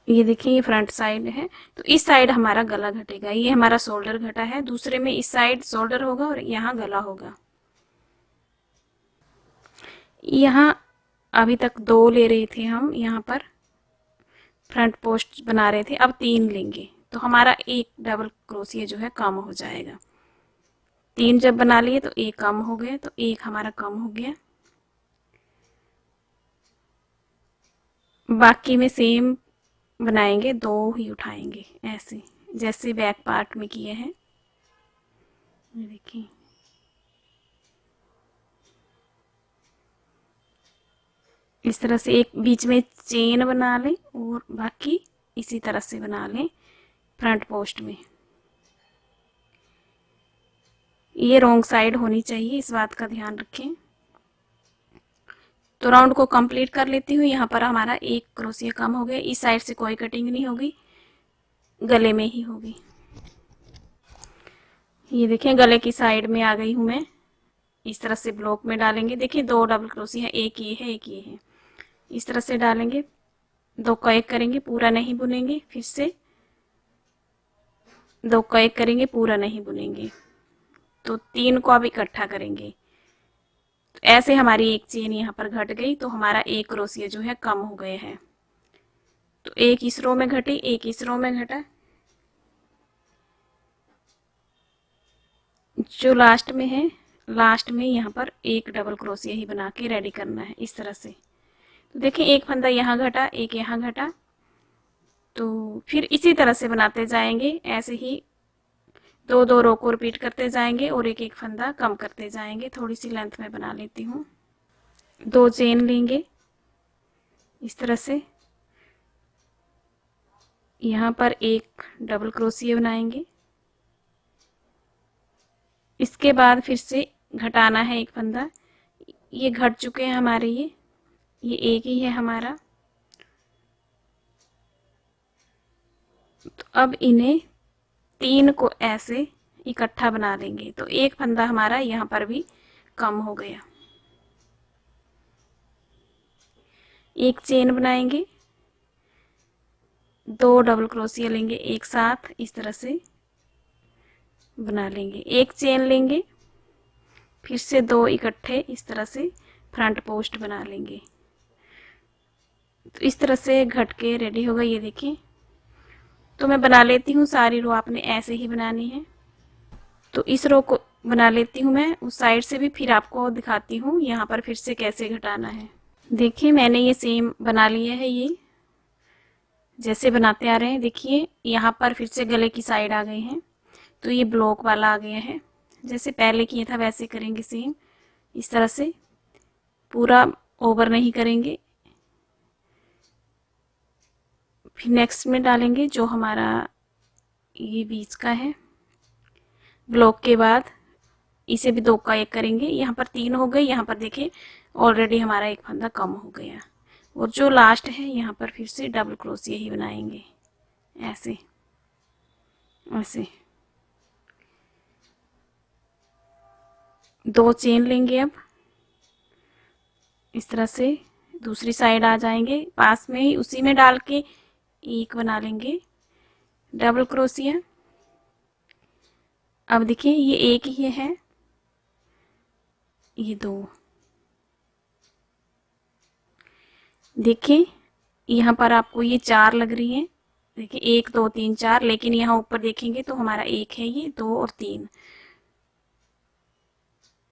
ये देखिए ये फ्रंट साइड है। तो इस साइड हमारा गला घटेगा, ये हमारा शोल्डर घटा है। दूसरे में इस साइड शोल्डर होगा और यहाँ गला होगा। यहाँ अभी तक 2 ले रहे थे हम, यहाँ पर फ्रंट पोस्ट बना रहे थे, अब 3 लेंगे तो हमारा एक डबल क्रोशिया जो है कम हो जाएगा। 3 जब बना लिए तो एक कम हो गया, तो एक हमारा कम हो गया। बाकी में सेम बनाएंगे, 2 ही उठाएंगे ऐसे जैसे बैक पार्ट में किए हैं। देखिए इस तरह से एक बीच में चेन बना लें और बाकी इसी तरह से बना लें फ्रंट पोस्ट में। ये रॉन्ग साइड होनी चाहिए, इस बात का ध्यान रखें। तो राउंड को कंप्लीट कर लेती हूँ। यहाँ पर हमारा एक क्रोशिया कम हो गया, इस साइड से कोई कटिंग नहीं होगी, गले में ही होगी। ये देखें गले की साइड में आ गई हूँ मैं। इस तरह से ब्लॉक में डालेंगे। देखिए 2 डबल क्रोशिया है, एक ये है एक ये है। इस तरह से डालेंगे, 2 का 1 करेंगे, पूरा नहीं बुनेंगे, फिर से 2 का 1 करेंगे, पूरा नहीं बुनेंगे, तो 3 को अब इकट्ठा करेंगे। तो ऐसे हमारी एक चेन यहाँ पर घट गई, तो हमारा एक क्रोशिया जो है कम हो गया है। तो एक इस रो में घटी, एक इस रो में घटा, जो लास्ट में है लास्ट में यहाँ पर एक डबल क्रोशिया ही बना के रेडी करना है इस तरह से। तो देखिए एक फंदा यहाँ घटा, एक यहाँ घटा, तो फिर इसी तरह से बनाते जाएंगे। ऐसे ही 2 2 रो को रिपीट करते जाएंगे और एक एक फंदा कम करते जाएंगे। थोड़ी सी लेंथ में बना लेती हूँ। 2 चेन लेंगे इस तरह से, यहाँ पर एक डबल क्रोशिया बनाएंगे। इसके बाद फिर से घटाना है एक फंदा। ये घट चुके हैं हमारे, ये एक ही है हमारा। तो अब इन्हें 3 को ऐसे इकट्ठा बना लेंगे, तो एक फंदा हमारा यहाँ पर भी कम हो गया। एक चेन बनाएंगे, 2 डबल क्रोशिया लेंगे एक साथ, इस तरह से बना लेंगे। एक चेन लेंगे, फिर से 2 इकट्ठे इस तरह से फ्रंट पोस्ट बना लेंगे। तो इस तरह से घट के रेडी होगा। ये देखिए, तो मैं बना लेती हूँ सारी रो, आपने ऐसे ही बनानी है। तो इस रो को बना लेती हूँ मैं उस साइड से भी, फिर आपको दिखाती हूँ यहाँ पर फिर से कैसे घटाना है। देखिए मैंने ये सेम बना लिया है, ये जैसे बनाते आ रहे हैं। देखिए यहाँ पर फिर से गले की साइड आ गए हैं, तो ये ब्लॉक वाला आ गया है। जैसे पहले किया था वैसे करेंगे सेम, इस तरह से पूरा ओवर नहीं करेंगे। फिर नेक्स्ट में डालेंगे जो हमारा ये बीच का है, ब्लॉक के बाद इसे भी 2 का 1 करेंगे। यहाँ पर 3 हो गए, यहाँ पर देखिए ऑलरेडी हमारा एक फंदा कम हो गया। और जो लास्ट है यहाँ पर फिर से डबल क्रोशिया ही बनाएंगे, ऐसे ऐसे 2 चेन लेंगे। अब इस तरह से दूसरी साइड आ जाएंगे, पास में ही उसी में डाल के एक बना लेंगे डबल क्रोशिया। अब देखिए ये एक ही है, ये 2। देखिए यहाँ पर आपको ये 4 लग रही है, देखिए 1 2 3 4, लेकिन यहाँ ऊपर देखेंगे तो हमारा 1 है, ये 2 और 3।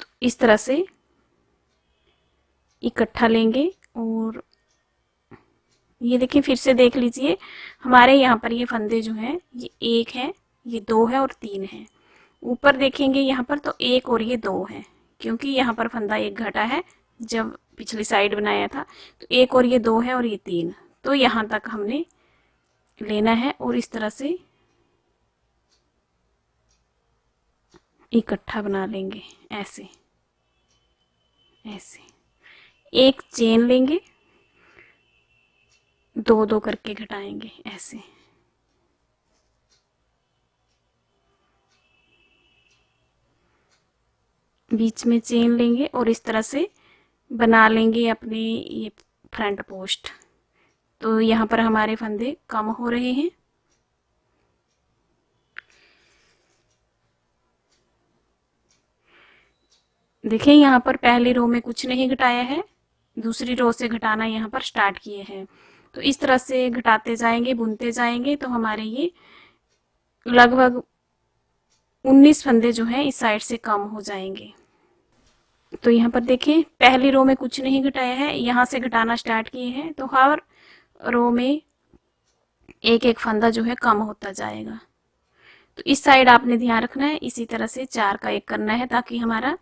तो इस तरह से इकट्ठा लेंगे। और ये देखिए फिर से देख लीजिए, हमारे यहाँ पर ये फंदे जो हैं ये 1 है, ये 2 है और 3 है। ऊपर देखेंगे यहाँ पर तो 1 और ये 2 है, क्योंकि यहाँ पर फंदा 1 घटा है जब पिछली साइड बनाया था। तो 1 और ये 2 है और ये 3, तो यहाँ तक हमने लेना है। और इस तरह से इकट्ठा बना लेंगे, ऐसे ऐसे एक चेन लेंगे, 2 2 करके घटाएंगे, ऐसे बीच में चेन लेंगे और इस तरह से बना लेंगे अपने ये फ्रंट पोस्ट। तो यहाँ पर हमारे फंदे कम हो रहे हैं। देखिए यहाँ पर पहली रो में कुछ नहीं घटाया है, दूसरी रो से घटाना यहाँ पर स्टार्ट किए हैं। तो इस तरह से घटाते जाएंगे, बुनते जाएंगे, तो हमारे ये लगभग 19 फंदे जो हैं इस साइड से कम हो जाएंगे। तो यहाँ पर देखें पहली रो में कुछ नहीं घटाया है, यहाँ से घटाना स्टार्ट किए हैं, तो हर रो में एक एक फंदा जो है कम होता जाएगा। तो इस साइड आपने ध्यान रखना है, इसी तरह से 4 का 1 करना है ताकि हमारा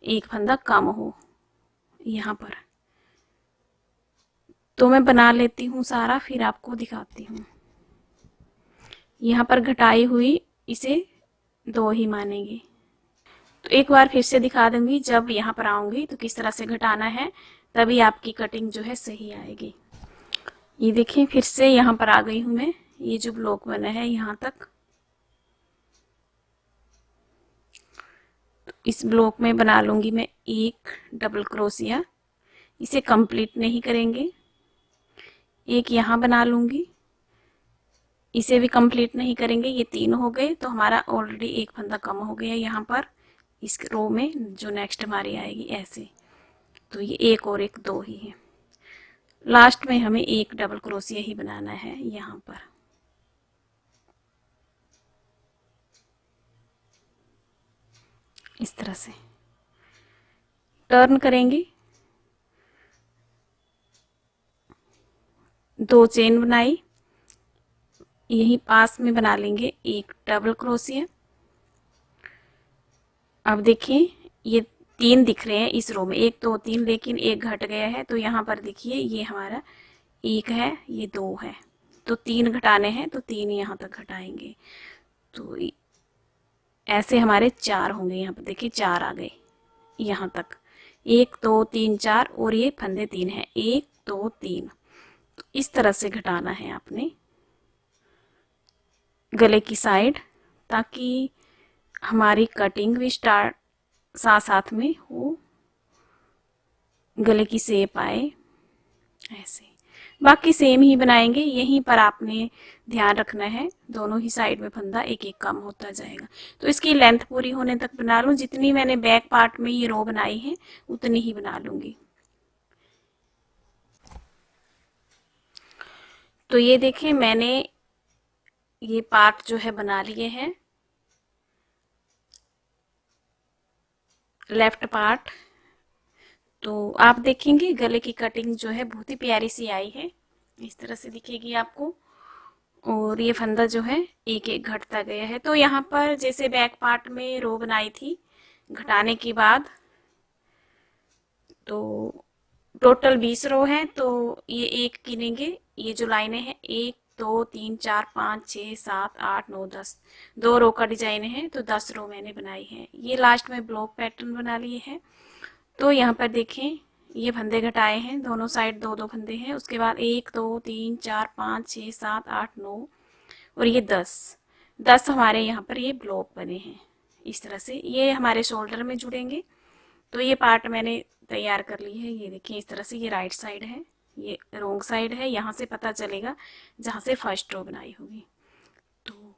एक फंदा कम हो यहाँ पर। तो मैं बना लेती हूँ सारा, फिर आपको दिखाती हूँ। यहाँ पर घटाई हुई इसे 2 ही मानेंगे। तो एक बार फिर से दिखा दूंगी, जब यहाँ पर आऊंगी तो किस तरह से घटाना है, तभी आपकी कटिंग जो है सही आएगी। ये देखिए फिर से यहाँ पर आ गई हूँ मैं, ये जो ब्लॉक बना है यहाँ तक। तो इस ब्लॉक में बना लूंगी मैं एक डबल क्रोशिया, इसे कंप्लीट नहीं करेंगे। एक यहाँ बना लूंगी, इसे भी कंप्लीट नहीं करेंगे। ये 3 हो गए, तो हमारा ऑलरेडी एक फंदा कम हो गया यहाँ पर इस रो में जो नेक्स्ट हमारी आएगी, ऐसे। तो ये 1 और 1 2 ही है। लास्ट में हमें एक डबल क्रोशिया ही बनाना है यहाँ पर। इस तरह से टर्न करेंगे, 2 चेन बनाई, यही पास में बना लेंगे एक डबल क्रोशिया। अब देखिए ये 3 दिख रहे हैं इस रो में, 1 2 3, लेकिन एक घट गया है। तो यहाँ पर देखिए ये हमारा 1 है, ये 2 है, तो 3 घटाने हैं, तो 3 यहाँ तक घटाएंगे। तो ऐसे हमारे 4 होंगे। यहाँ पर देखिए 4 आ गए यहाँ तक, 1 2 3 4, और ये फंदे 3 है, 1 2 3। तो इस तरह से घटाना है आपने गले की साइड, ताकि हमारी कटिंग भी स्टार्ट साथ साथ में हो, गले की शेप आए, ऐसे। बाकी सेम ही बनाएंगे, यहीं पर आपने ध्यान रखना है, दोनों ही साइड में फंदा एक एक कम होता जाएगा। तो इसकी लेंथ पूरी होने तक बना लूँ, जितनी मैंने बैक पार्ट में ये रो बनाई है उतनी ही बना लूंगी। तो ये देखें मैंने ये पार्ट जो है बना लिए हैं, लेफ्ट पार्ट। तो आप देखेंगे गले की कटिंग जो है बहुत ही प्यारी सी आई है, इस तरह से दिखेगी आपको। और ये फंदा जो है एक एक घटता गया है। तो यहाँ पर जैसे बैक पार्ट में रो बनाई थी घटाने के बाद, तो टोटल 20 रो है, तो ये एक गिनेंगे, ये जो लाइनें हैं 1 2 3 4 5 6 7 8 9 10 2 रो का डिजाइन है तो 10 रो मैंने बनाई है। ये लास्ट में ब्लॉक पैटर्न बना लिए हैं। तो यहाँ पर देखें ये फंदे घटाए हैं, दोनों साइड 2 2 फंदे हैं। उसके बाद 1 2 3 4 5 6 7 8 9 और ये 10 हमारे यहाँ पर ये ब्लॉक बने हैं। इस तरह से ये हमारे शोल्डर में जुड़ेंगे। तो ये पार्ट मैंने तैयार कर ली है। ये देखिए इस तरह से ये राइट साइड है, ये रॉन्ग साइड है, यहाँ से पता चलेगा जहाँ से फर्स्ट रो बनाई होगी। तो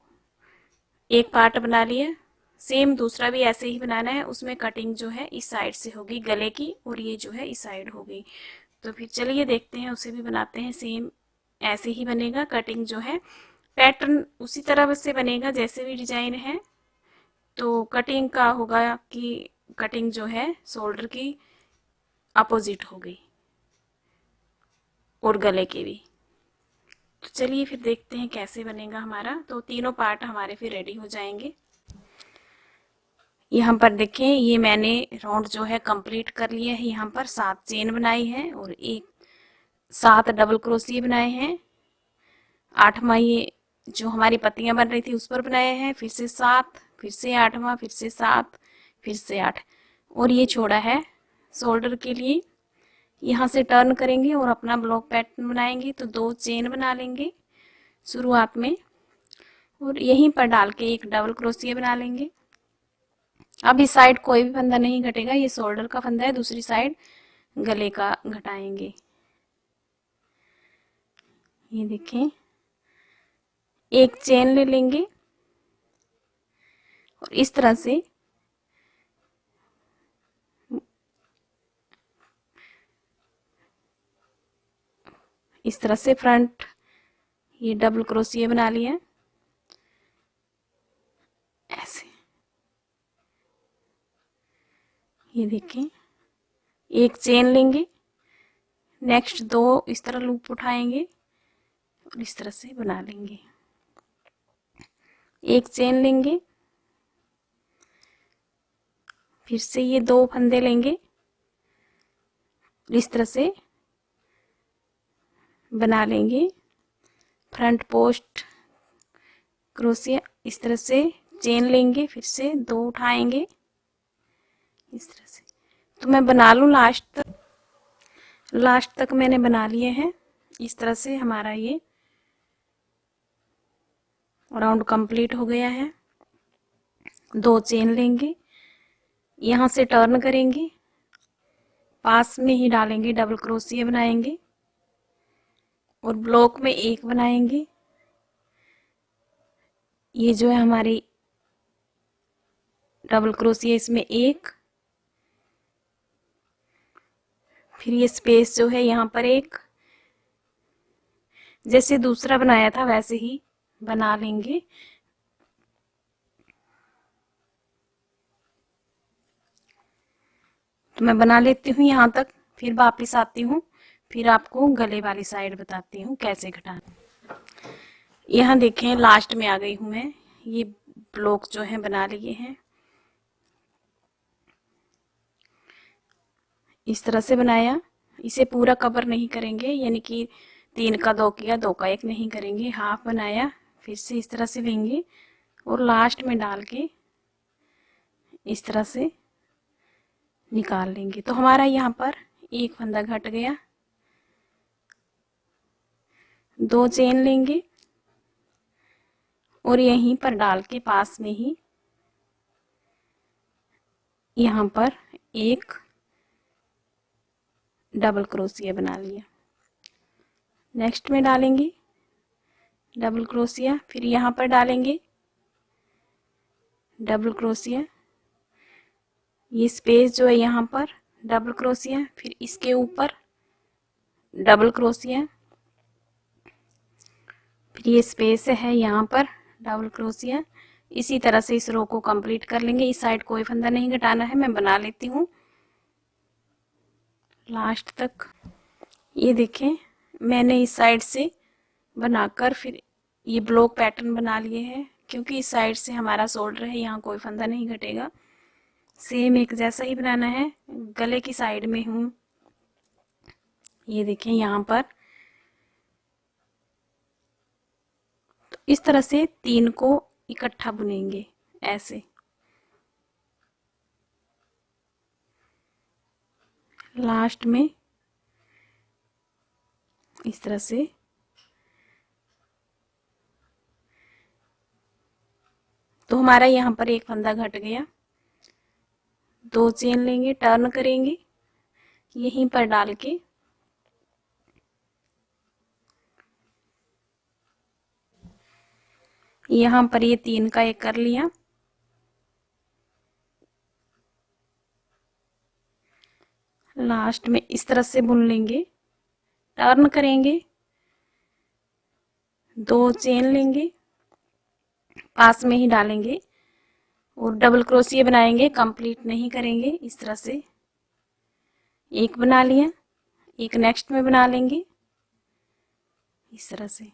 एक पार्ट बना लिया, सेम दूसरा भी ऐसे ही बनाना है। उसमें कटिंग जो है इस साइड से होगी गले की और ये जो है इस साइड होगी। तो फिर चलिए देखते हैं, उसे भी बनाते हैं। सेम ऐसे ही बनेगा, कटिंग जो है पैटर्न उसी तरह से बनेगा जैसे भी डिजाइन है। तो कटिंग का होगा कि कटिंग जो है शोल्डर की अपोजिट हो गई और गले की भी। तो चलिए फिर देखते हैं कैसे बनेगा हमारा। तो तीनों पार्ट हमारे फिर रेडी हो जाएंगे। यहाँ पर देखें ये मैंने राउंड जो है कंप्लीट कर लिया है। यहाँ पर 7 चेन बनाई है और 7 डबल क्रोशिया बनाए हैं। 8वां ये जो हमारी पत्तियां बन रही थी उस पर बनाए हैं, फिर से 7, फिर से 8वां, फिर से 7, फिर से 8 और ये छोड़ा है शोल्डर के लिए। यहाँ से टर्न करेंगे और अपना ब्लॉक पैटर्न बनाएंगे। तो 2 चेन बना लेंगे शुरुआत में और यहीं पर डाल के एक डबल क्रोशिया बना लेंगे। अब इस साइड कोई भी फंदा नहीं घटेगा, ये शोल्डर का फंदा है, दूसरी साइड गले का घटाएंगे। ये देखें एक चेन ले लेंगे और इस तरह से फ्रंट ये डबल क्रोशिया बना लिया ऐसे। ये देखें एक चेन लेंगे, नेक्स्ट 2 इस तरह लूप उठाएंगे और इस तरह से बना लेंगे। एक चेन लेंगे, फिर से ये 2 फंदे लेंगे, इस तरह से बना लेंगे फ्रंट पोस्ट क्रोशिया। इस तरह से चेन लेंगे, फिर से 2 उठाएंगे इस तरह से। तो मैं बना लूँ लास्ट तक मैंने बना लिए हैं। इस तरह से हमारा ये राउंड कंप्लीट हो गया है। 2 चेन लेंगे, यहाँ से टर्न करेंगे, पास में ही डालेंगे डबल क्रोशिया बनाएंगे और ब्लॉक में एक बनाएंगे। ये जो है हमारी डबल क्रोशिया, इसमें एक, फिर ये स्पेस जो है यहाँ पर एक, जैसे दूसरा बनाया था वैसे ही बना लेंगे। तो मैं बना लेती हूँ यहाँ तक, फिर वापिस आती हूँ, फिर आपको गले वाली साइड बताती हूँ कैसे घटाना। यहाँ देखें लास्ट में आ गई हूँ मैं। ये ब्लॉक जो है बना लिए हैं, इस तरह से बनाया। इसे पूरा कवर नहीं करेंगे, यानी कि 3 का 2 किया, 2 का 1 नहीं करेंगे, हाफ बनाया, फिर से इस तरह से लेंगे और लास्ट में डाल के इस तरह से निकाल लेंगे। तो हमारा यहाँ पर एक फंदा घट गया। 2 चेन लेंगे और यहीं पर डाल के पास में ही यहाँ पर एक डबल क्रोशिया बना लिया। नेक्स्ट में डालेंगे डबल क्रोशिया, फिर यहाँ पर डालेंगे डबल क्रोशिया, ये स्पेस जो है यहाँ पर डबल क्रोशिया, फिर इसके ऊपर डबल क्रोशिया, फिर ये स्पेस है यहाँ पर डबल क्रोशिया। इसी तरह से इस रो को कंप्लीट कर लेंगे। इस साइड कोई फंदा नहीं घटाना है, मैं बना लेती हूँ लास्ट तक। ये देखें मैंने इस साइड से बनाकर फिर ये ब्लॉक पैटर्न बना लिए हैं, क्योंकि इस साइड से हमारा शोल्डर है, यहाँ कोई फंदा नहीं घटेगा। सेम एक जैसा ही बनाना है। गले की साइड में हूँ, ये देखें यहाँ पर इस तरह से 3 को इकट्ठा बुनेंगे ऐसे। लास्ट में इस तरह से तो हमारा यहाँ पर एक फंदा घट गया। 2 चेन लेंगे, टर्न करेंगे, यहीं पर डाल के यहाँ पर ये 3 का एक कर लिया। लास्ट में इस तरह से बुन लेंगे, टर्न करेंगे, 2 चेन लेंगे, पास में ही डालेंगे और डबल क्रोशिया बनाएंगे, कंप्लीट नहीं करेंगे। इस तरह से एक बना लिया, एक नेक्स्ट में बना लेंगे इस तरह से।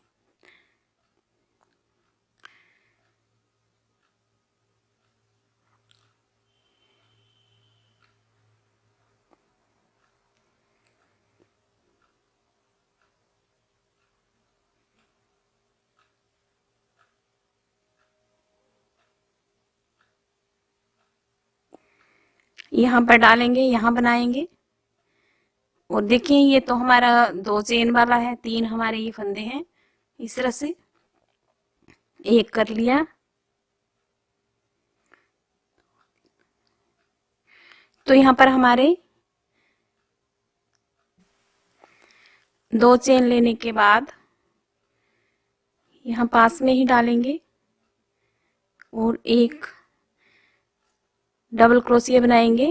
यहाँ पर डालेंगे, यहाँ बनाएंगे और देखिए ये तो हमारा 2 चेन वाला है, 3 हमारे ये फंदे हैं। इस तरह से एक कर लिया, तो यहाँ पर हमारे 2 चेन लेने के बाद यहाँ पास में ही डालेंगे और एक डबल क्रोशिया बनाएंगे,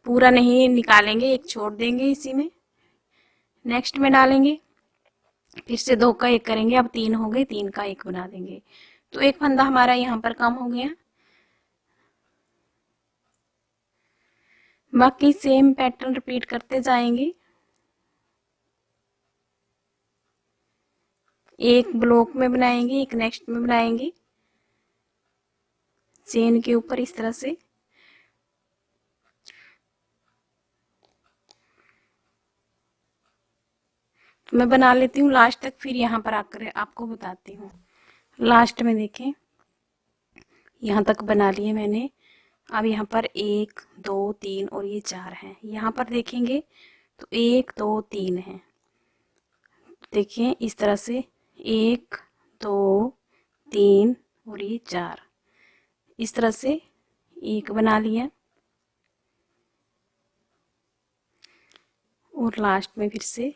पूरा नहीं निकालेंगे, एक छोड़ देंगे इसी में, नेक्स्ट में डालेंगे, फिर से 2 का एक करेंगे, अब 3 हो गए, 3 का एक बना देंगे। तो एक फंदा हमारा यहाँ पर कम हो गया। बाकी सेम पैटर्न रिपीट करते जाएंगे। एक ब्लॉक में बनाएंगे, एक नेक्स्ट में बनाएंगे, चेन के ऊपर इस तरह से। तो मैं बना लेती हूँ लास्ट तक, फिर यहाँ पर आकर आपको बताती हूँ। लास्ट में देखें, यहाँ तक बना लिए मैंने। अब यहाँ पर 1 2 3 और ये 4 हैं। यहाँ पर देखेंगे तो 1 2 3 है। देखिए इस तरह से 1 2 3 और ये 4, इस तरह से एक बना लिया और लास्ट में फिर से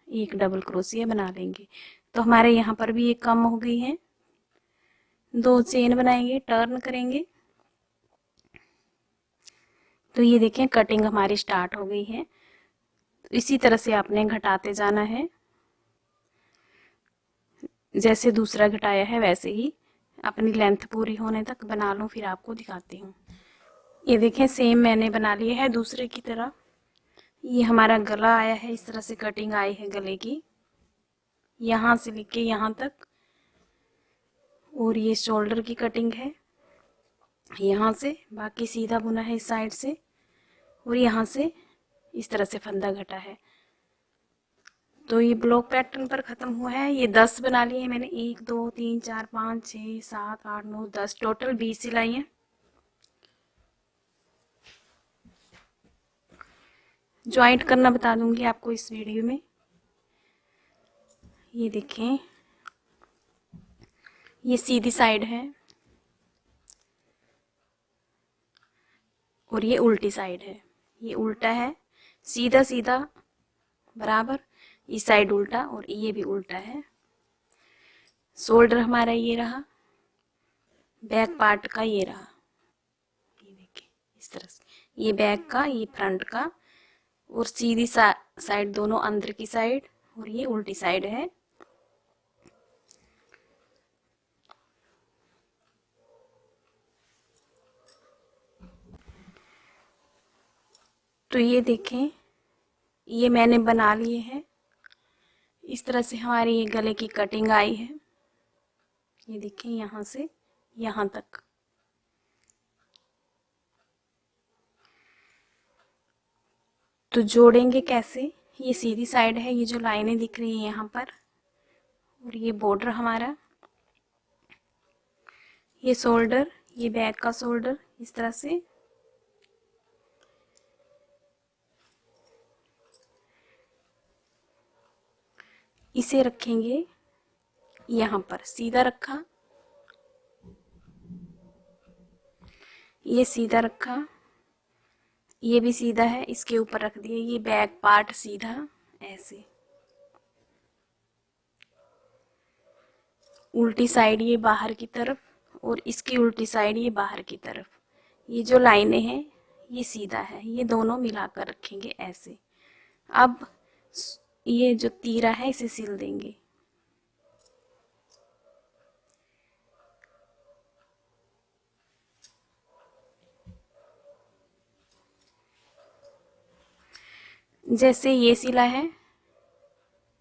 एक डबल क्रोशिया बना लेंगे। तो हमारे यहाँ पर भी एक कम हो गई है। 2 चेन बनाएंगे, टर्न करेंगे, तो ये देखें कटिंग हमारी स्टार्ट हो गई है। तो इसी तरह से आपने घटाते जाना है, जैसे दूसरा घटाया है वैसे ही अपनी लेंथ पूरी होने तक बना लूं, फिर आपको दिखाती हूँ। ये देखें सेम मैंने बना लिया है दूसरे की तरह। ये हमारा गला आया है, इस तरह से कटिंग आई है गले की, यहाँ से लेके यहाँ तक। और ये शोल्डर की कटिंग है यहाँ से, बाकी सीधा बुना है इस साइड से, और यहाँ से इस तरह से फंदा घटा है। तो ये ब्लॉक पैटर्न पर खत्म हुआ है। ये 10 बना लिए हैं मैंने, 1 2 3 4 5 6 7 8 9 10, टोटल 20 सिलाई है। ज्वाइंट करना बता दूंगी आपको इस वीडियो में। ये देखें, ये सीधी साइड है और ये उल्टी साइड है। ये उल्टा है, सीधा सीधा बराबर, इस साइड उल्टा और ये भी उल्टा है। शोल्डर हमारा ये रहा, बैक पार्ट का ये रहा, ये देखिए इस तरह से, ये बैक का, ये फ्रंट का, और सीधी साइड दोनों अंदर की साइड, और ये उल्टी साइड है। तो ये देखें, ये मैंने बना लिए हैं। इस तरह से हमारी ये गले की कटिंग आई है। ये देखें यहाँ से यहाँ तक। तो जोड़ेंगे कैसे? ये सीधी साइड है, ये जो लाइनें दिख रही है यहाँ पर, और ये बॉर्डर हमारा, ये शोल्डर, ये बैक का शोल्डर इस तरह से। इसे रखेंगे यहाँ पर, सीधा रखा, ये सीधा रखा, ये भी सीधा है, इसके ऊपर रख दिया, ये बैक पार्ट सीधा ऐसे। उल्टी साइड ये बाहर की तरफ और इसकी उल्टी साइड ये बाहर की तरफ। ये जो लाइनें हैं ये सीधा है, ये दोनों मिलाकर रखेंगे ऐसे। अब ये जो तीरा है इसे सिल देंगे। जैसे ये सिला है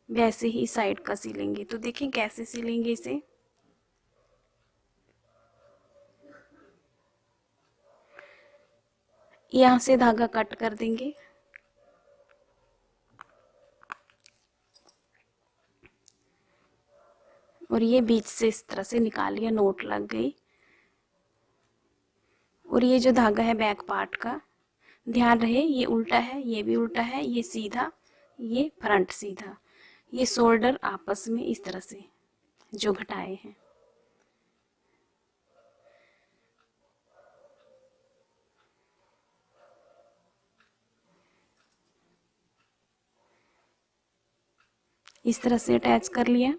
वैसे ही साइड का सिलेंगे। तो देखें कैसे सिलेंगे इसे। यहाँ से धागा कट कर देंगे, और ये बीच से इस तरह से निकाल लिया, नोट लग गई। और ये जो धागा है बैक पार्ट का, ध्यान रहे ये उल्टा है, ये भी उल्टा है, ये सीधा, ये फ्रंट सीधा। ये शोल्डर आपस में इस तरह से जो घटाए हैं। इस तरह से अटैच कर लिया।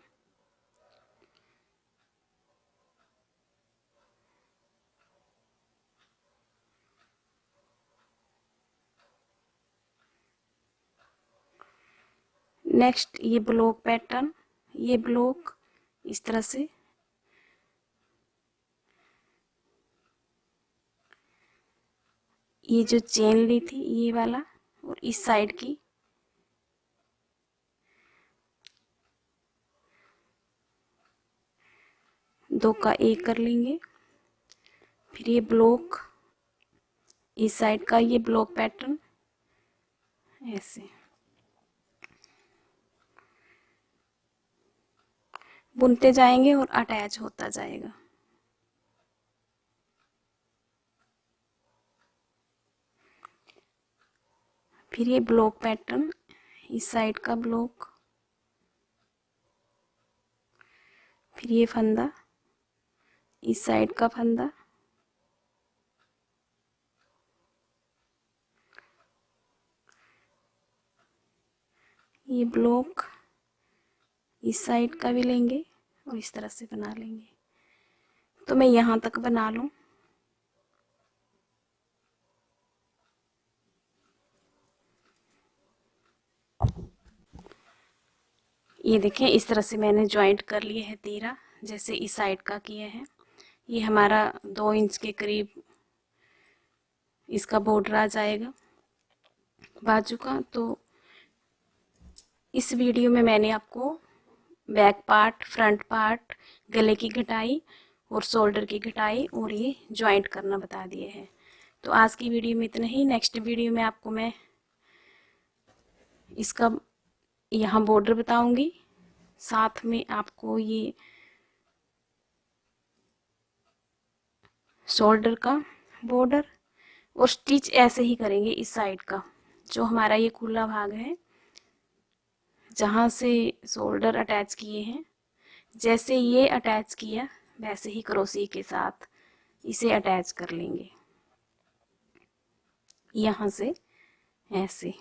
नेक्स्ट ये ब्लॉक पैटर्न, ये ब्लॉक इस तरह से, ये जो चेन ली थी ये वाला, और इस साइड की दो का एक कर लेंगे। फिर ये ब्लॉक, इस साइड का ये ब्लॉक पैटर्न ऐसे बुनते जाएंगे और अटैच होता जाएगा। फिर ये ब्लॉक पैटर्न, इस साइड का ब्लॉक, फिर ये फंदा, इस साइड का फंदा, ये ब्लॉक इस साइड का भी लेंगे और इस तरह से बना लेंगे। तो मैं यहाँ तक बना लूँ। ये देखें इस तरह से मैंने जॉइंट कर लिए है तीरा, जैसे इस साइड का किया है। ये हमारा 2 इंच के करीब इसका बॉर्डर आ जाएगा बाजू का। तो इस वीडियो में मैंने आपको बैक पार्ट, फ्रंट पार्ट, गले की घटाई और शोल्डर की घटाई और ये जॉइंट करना बता दिए हैं। तो आज की वीडियो में इतना ही। नेक्स्ट वीडियो में आपको मैं इसका यहाँ बॉर्डर बताऊंगी, साथ में आपको ये शोल्डर का बॉर्डर, और स्टिच ऐसे ही करेंगे इस साइड का। जो हमारा ये खुला भाग है जहाँ से शोल्डर अटैच किए हैं, जैसे ये अटैच किया वैसे ही क्रोशी के साथ इसे अटैच कर लेंगे यहाँ से ऐसे।